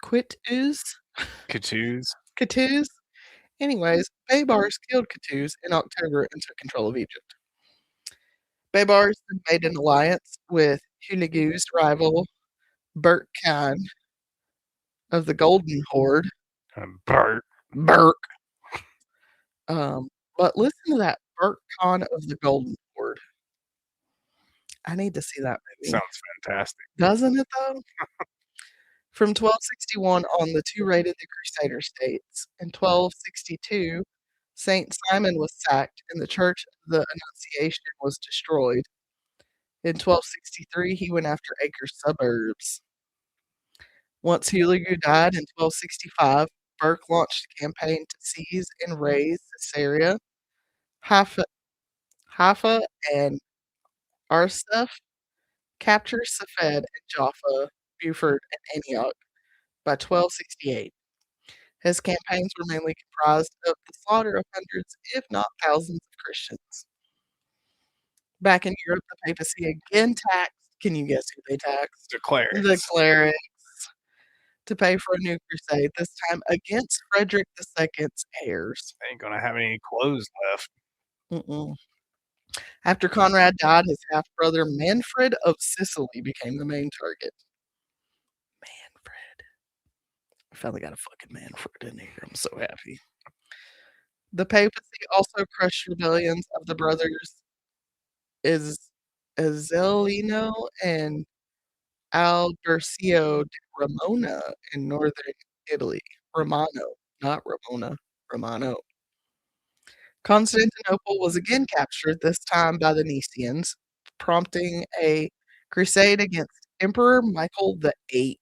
Quituz? Katoos. Qutuz? Anyways, Baybars killed Qutuz in October and took control of Egypt. Baybars then made an alliance with Huligu's rival Bert Khan of the Golden Horde. Bart. Bert. But listen to that, Bert Khan of the Golden Horde. I need to see that movie. Sounds fantastic. Doesn't it though? From 1261 on, the two raided the Crusader states. In 1262, St. Simon was sacked and the Church of the Annunciation was destroyed. In 1263, he went after Acre's suburbs. Once Hulagu died in 1265, Burke launched a campaign to seize and raise Caesarea, Haifa, Haifa and Arsuf, capture Safed and Jaffa, Beaufort, and Antioch by 1268. His campaigns were mainly comprised of the slaughter of hundreds, if not thousands, of Christians. Back in Europe, the papacy again taxed, can you guess who they taxed? The The clerics. clerics to pay for a new crusade, this time against Frederick II's heirs. Ain't gonna have any clothes left. Mm-mm. After Conrad died, his half brother Manfred of Sicily became the main target. Manfred. I finally got a fucking Manfred in here. I'm so happy. The papacy also crushed rebellions of the brothers Is Ezzelino and Albercio de Ramona in northern Italy. Romano, not Ramona, Romano. Constantinople was again captured, this time by the Nicene, prompting a crusade against Emperor Michael VIII.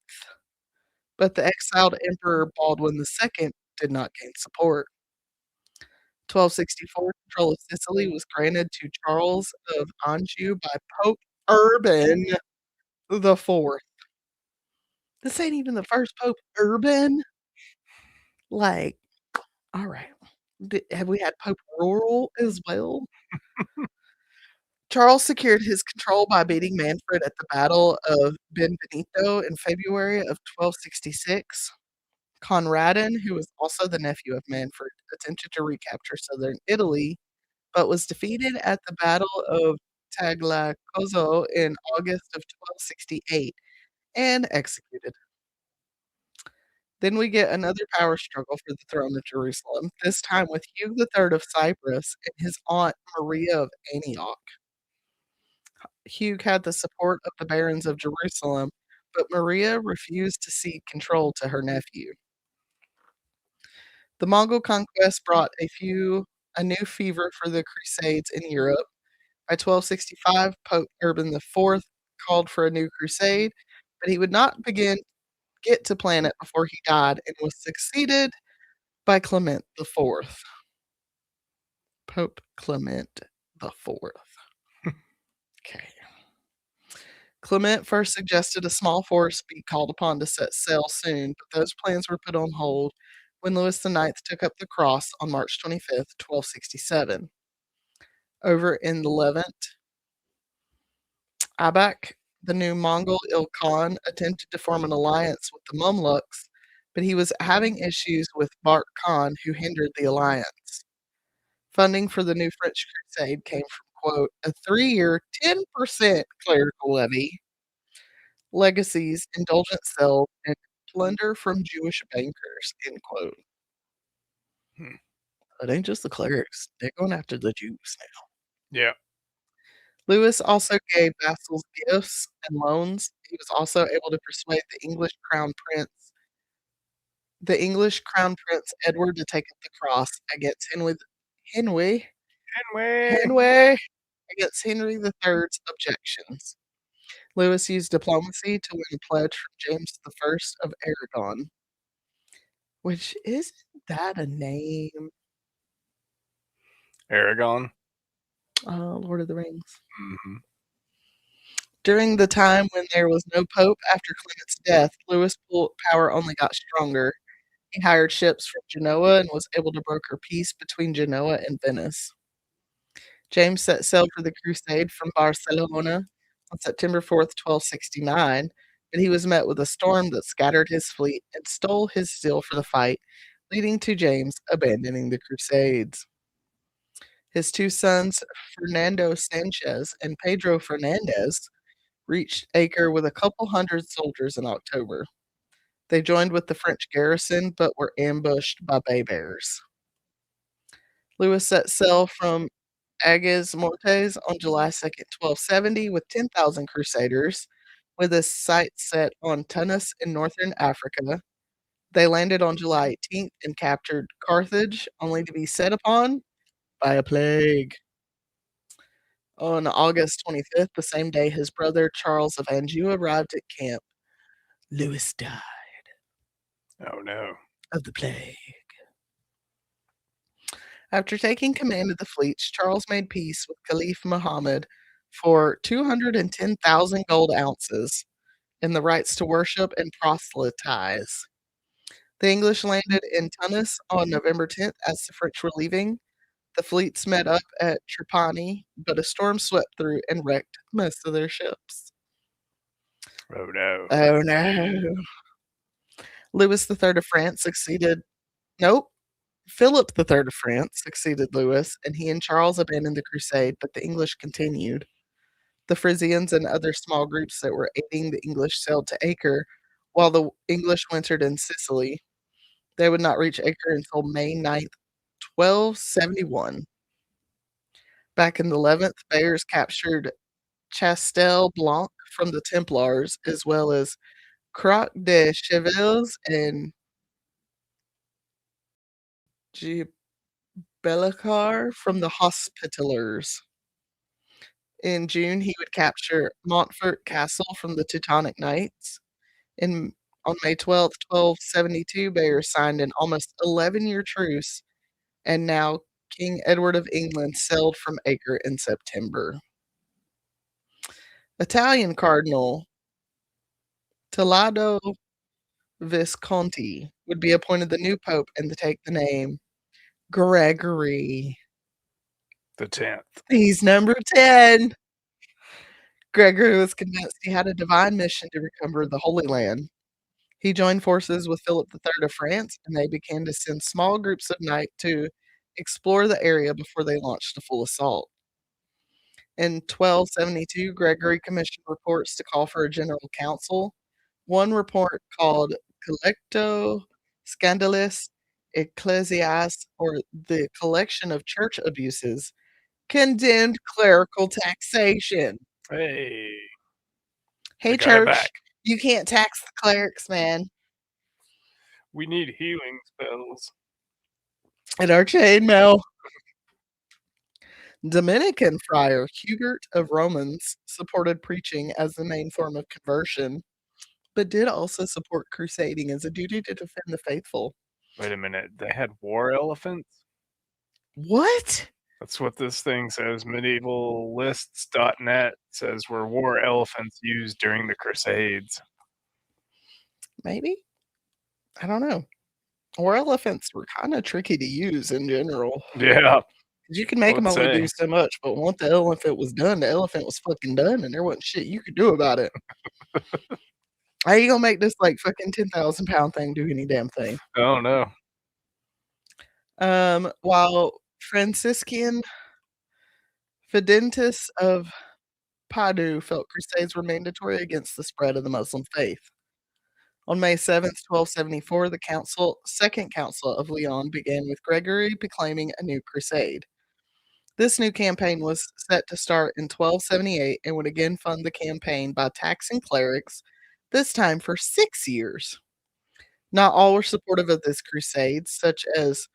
But the exiled Emperor Baldwin II did not gain support. 1264, control of Sicily was granted to Charles of Anjou by Pope Urban the Fourth. This ain't even the first Pope. Urban? Like, all right. Have we had Pope Rural as well? Charles secured his control by beating Manfred at the Battle of Benvenuto in February of 1266. Conradin, who was also the nephew of Manfred, attempted to recapture southern Italy, but was defeated at the Battle of Tagliacozzo in August of 1268 and executed. Then we get another power struggle for the throne of Jerusalem, this time with Hugh III of Cyprus and his aunt Maria of Antioch. Hugh had the support of the barons of Jerusalem, but Maria refused to cede control to her nephew. The Mongol conquest brought a new fever for the Crusades in Europe. By 1265, Pope Urban IV called for a new crusade, but he would not get to plan it before he died and was succeeded by Clement IV. Pope Clement IV. Okay. Clement first suggested a small force be called upon to set sail soon, but those plans were put on hold when Louis IX took up the cross on March 25th, 1267. Over in the Levant, Abak, the new Mongol Ilkhan, attempted to form an alliance with the Mamluks, but he was having issues with Bark Khan, who hindered the alliance. Funding for the new French crusade came from, quote, a 3-year, 10% clerical levy, legacies, indulgent sales, and plunder from Jewish bankers, end quote. Hmm. It ain't just the clerics. They're going after the Jews now. Yeah. Louis also gave vassals gifts and loans. He was also able to persuade the English Crown Prince Edward to take up the cross against Henry, Anyway, Henry, against Henry III's objections. Louis used diplomacy to win a pledge from James I of Aragon, which isn't that a name? Aragon. Lord of the Rings. Hmm. During the time when there was no pope after Clement's death, Louis' power only got stronger. He hired ships from Genoa and was able to broker peace between Genoa and Venice. James set sail for the crusade from Barcelona on September 4th, 1269, but he was met with a storm that scattered his fleet and stole his zeal for the fight, leading to James abandoning the crusades. His two sons, Fernando Sanchez and Pedro Fernandez, reached Acre with a couple hundred soldiers in October. They joined with the French garrison but were ambushed by Bay Bears. Louis set sail from Agues Mortes on July 2nd, 1270, with 10,000 crusaders. with a sights set on Tunis in northern Africa. They landed on July 18th and captured Carthage, only to be set upon by a plague. On August 25th, the same day his brother Charles of Anjou arrived at camp, Louis died Oh no. of the plague. After taking command of the fleets, Charles made peace with Caliph Muhammad for 210,000 gold ounces and the rights to worship and proselytize. The English landed in Tunis on November 10th as the French were leaving. The fleets met up at Trapani, but a storm swept through and wrecked most of their ships. Oh no. Oh no. Louis III of France succeeded. Nope. Philip III of France succeeded Louis, and he and Charles abandoned the crusade, but the English continued. The Frisians and other small groups that were aiding the English sailed to Acre, while the English wintered in Sicily. They would not reach Acre until May 9th, 1271. Back in the 11th, Bayers captured Chastel Blanc from the Templars, as well as Croix de Chevelles and Gibellicar from the Hospitallers. In June, he would capture Montfort Castle from the Teutonic Knights. In On May 12th, 1272, Bayers signed an almost 11-year truce, and now King Edward of England sailed from Acre in September. Italian Cardinal Toledo Visconti would be appointed the new pope and to take the name Gregory. The 10th. He's number 10. Gregory was convinced he had a divine mission to recover the Holy Land. He joined forces with Philip III of France, and they began to send small groups of knights to explore the area before they launched a full assault. In 1272, Gregory commissioned reports to call for a general council. One report called Collecto Scandalis Ecclesias, or the collection of church abuses, condemned clerical taxation. Hey, Hey, we got it church, back. you can't tax the clerics, man. We need healing spells. At our chainmail. Dominican friar Hubert of Romans supported preaching as the main form of conversion, but did also support crusading as a duty to defend the faithful. Wait a minute. They had war elephants? What? That's what this thing says. Medievalists.net says were war elephants used during the Crusades. Maybe? I don't know. War elephants were kind of tricky to use in general. Yeah. 'Cause you can make them Let's only do say. so much, but once the elephant was done, the elephant was fucking done, and there wasn't shit you could do about it. How you gonna make this like fucking 10,000-pound thing do any damn thing? Oh no. While Franciscan Fidentis of Padoue felt crusades were mandatory against the spread of the Muslim faith. On May 7th, 1274, the Second Council of Lyon began with Gregory proclaiming a new crusade. This new campaign was set to start in 1278 and would again fund the campaign by taxing clerics, this time for 6 years. Not all were supportive of this crusade, such as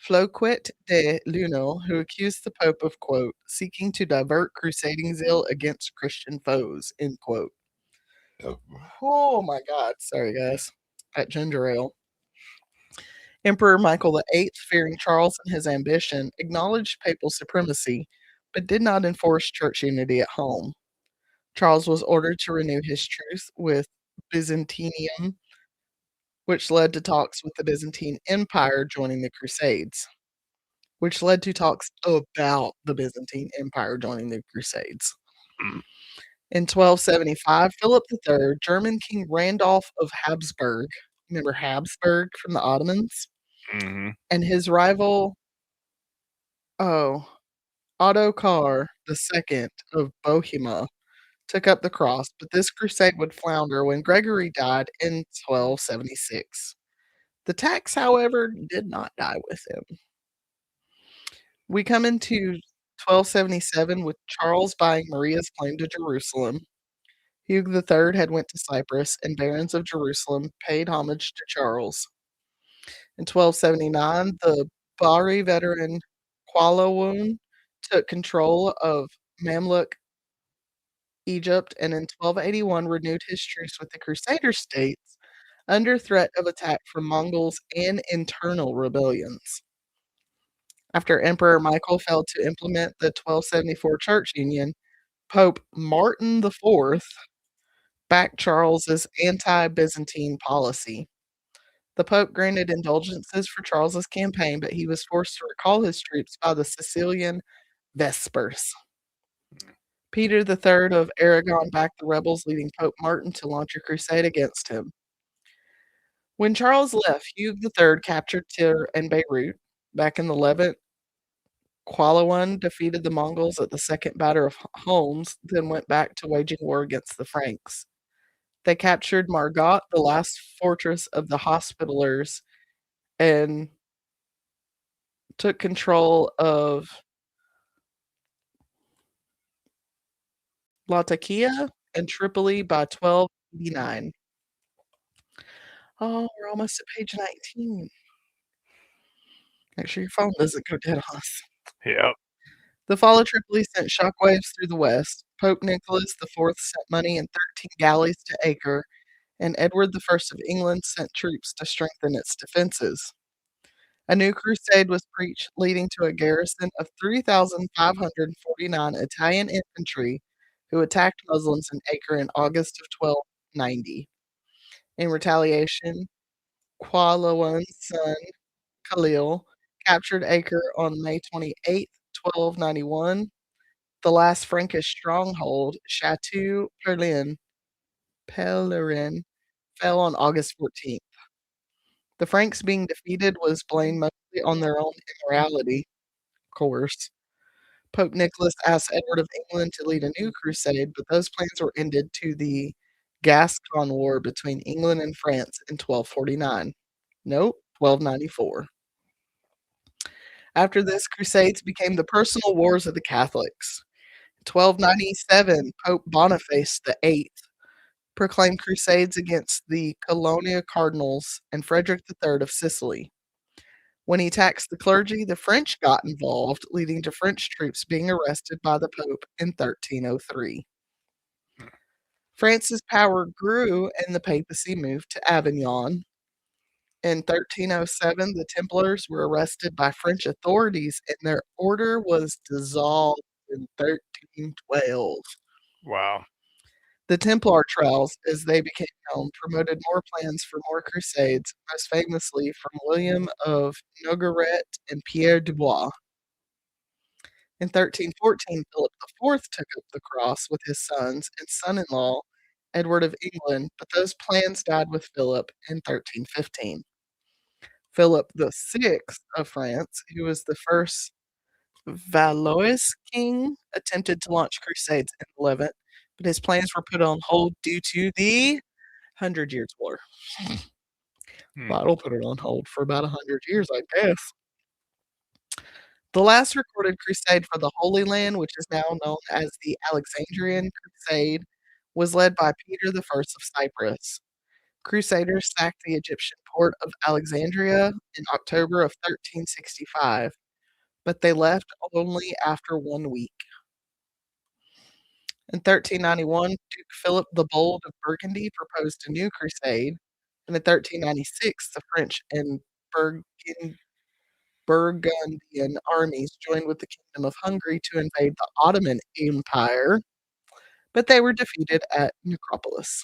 Floquet de Lunel, who accused the Pope of, quote, seeking to divert crusading zeal against Christian foes, end quote. Oh my God. Sorry, guys. At ginger ale. Emperor Michael VIII, fearing Charles and his ambition, acknowledged papal supremacy, but did not enforce church unity at home. Charles was ordered to renew his truce with Byzantium, which led to talks with the Byzantine Empire joining the Crusades, which led to talks about the Byzantine Empire joining the Crusades. Mm. In 1275, Philip III, German King Randolph of Habsburg, remember Habsburg from the Ottomans, Mm-hmm. and his rival, Ottokar II of Bohemia, took up the cross, but this crusade would flounder when Gregory died in 1276. The tax, however, did not die with him. We come into 1277 with Charles buying Maria's claim to Jerusalem. Hugh III had went to Cyprus, and barons of Jerusalem paid homage to Charles. In 1279, the Bahri veteran Qalawun took control of Mamluk Egypt, and in 1281 renewed his truce with the Crusader states under threat of attack from Mongols and internal rebellions. After Emperor Michael failed to implement the 1274 church union, Pope Martin IV backed Charles's anti-Byzantine policy. The Pope granted indulgences for Charles's campaign, but he was forced to recall his troops by the Sicilian Vespers. Peter III of Aragon backed the rebels, leading Pope Martin to launch a crusade against him. When Charles left, Hugh III captured Tyre and Beirut. Back in the Levant, Qalawun defeated the Mongols at the Second Battle of Homs, then went back to waging war against the Franks. They captured Margat, the last fortress of the Hospitallers, and took control of Latakia and Tripoli by 1289. Oh, we're almost at page 19. Make sure your phone doesn't go dead on us. Yep. The fall of Tripoli sent shockwaves through the west. Pope Nicholas IV sent money and 13 galleys to Acre, and Edward I of England sent troops to strengthen its defenses. A new crusade was preached, leading to a garrison of 3,549 Italian infantry who attacked Muslims in Acre in August of 1290. In retaliation, Qalawun's son Khalil captured Acre on May 28, 1291. The last Frankish stronghold, Chateau Pellerin, fell on August 14th. The Franks being defeated was blamed mostly on their own immorality, of course. Pope Nicholas asked Edward of England to lead a new crusade, but those plans were ended to the Gascon War between England and France in 1249. Nope, 1294. After this, crusades became the personal wars of the Catholics. In 1297, Pope Boniface VIII proclaimed crusades against the Colonial cardinals and Frederick III of Sicily. When he taxed the clergy, the French got involved, leading to French troops being arrested by the Pope in 1303. France's power grew and the papacy moved to Avignon. In 1307, the Templars were arrested by French authorities and their order was dissolved in 1312. Wow. The Templar trials, as they became known, promoted more plans for more crusades, most famously from William of Nogaret and Pierre Dubois. In 1314, Philip IV took up the cross with his sons and son-in-law, Edward of England, but those plans died with Philip in 1315. Philip VI of France, who was the first Valois king, attempted to launch crusades in the Levant, but his plans were put on hold due to the Hundred Years' War. Hmm. That'll put it on hold for about 100 years, I guess. The last recorded crusade for the Holy Land, which is now known as the Alexandrian Crusade, was led by Peter I of Cyprus. Crusaders sacked the Egyptian port of Alexandria in October of 1365, but they left only after 1 week. In 1391, Duke Philip the Bold of Burgundy proposed a new crusade, and in 1396, the French and Burgundian armies joined with the Kingdom of Hungary to invade the Ottoman Empire, but they were defeated at Nicopolis.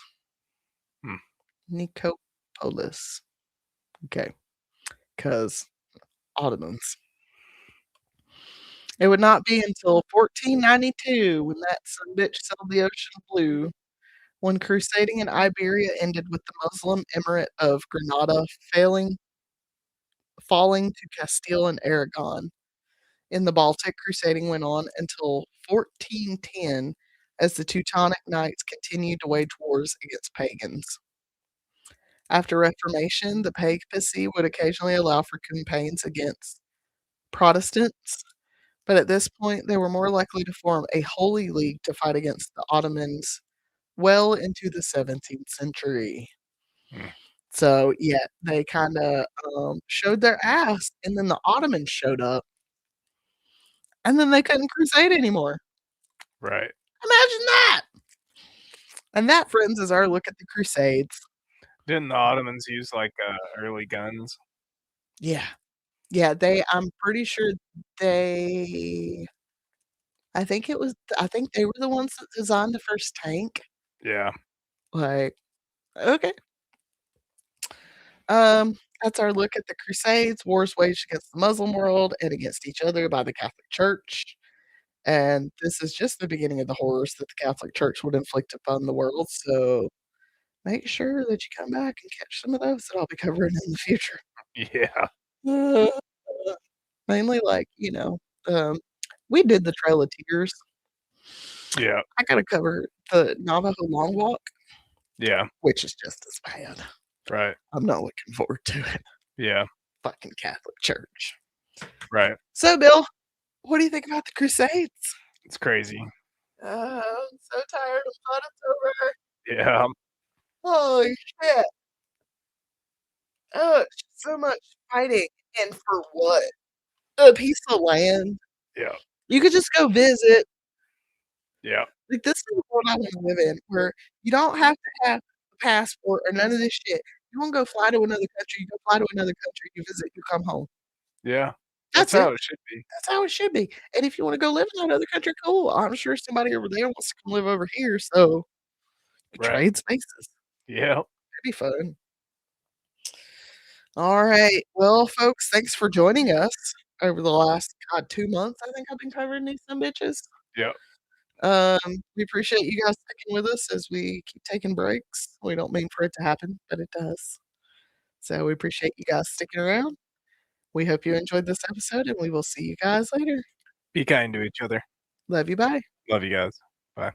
Hmm. Nicopolis. Okay, because Ottomans. It would not be until 1492 when that sumbitch sailed the ocean blue, when crusading in Iberia ended with the Muslim emirate of Granada falling to Castile and Aragon. In the Baltic, crusading went on until 1410 as the Teutonic Knights continued to wage wars against pagans. After Reformation, the papacy would occasionally allow for campaigns against Protestants, but at this point they were more likely to form a holy league to fight against the Ottomans well into the 17th century. Mm, So, yeah, they kinda, showed their ass, and then the Ottomans showed up, and then they couldn't crusade anymore. right. Imagine that! And that, friends, is our look at the Crusades. Didn't the Ottomans use, like, early guns? Yeah. Yeah, I'm pretty sure they I think they were the ones that designed the first tank. Yeah. Like, okay. That's our look at the Crusades, wars waged against the Muslim world and against each other by the Catholic Church. And this is just the beginning of the horrors that the Catholic Church would inflict upon the world. So make sure that you come back and catch some of those that I'll be covering in the future. Yeah. Uh, Mainly, like, we did the Trail of Tears. Yeah. I gotta cover the Navajo Long Walk, Yeah. which is just as bad. Right. I'm not looking forward to it. Yeah. Fucking Catholic Church. Right. So, Bill, what do you think about the Crusades? It's crazy. I'm so tired. I'm glad it's over. Yeah. Holy shit. Oh, it's just so much fighting. And for what? A piece of land. Yeah. You could just go visit. Yeah. Like, this is the world I wanna live in, where you don't have to have a passport or none of this shit. You wanna go fly to another country, you go fly to another country, you visit, you come home. Yeah. That's That's it. how it should be. That's how it should be. And if you wanna go live in that other country, cool. I'm sure somebody over there wants to come live over here, so we Right. trade spaces. Yeah. That'd be fun. Alright. Well, folks, thanks for joining us over the last, God, 2 months, I think I've been covering these bitches. Yeah. We appreciate you guys sticking with us as we keep taking breaks. We don't mean for it to happen, but it does. So we appreciate you guys sticking around. We hope you enjoyed this episode, and we will see you guys later. Be kind to each other. Love you. Bye. Love you guys. Bye.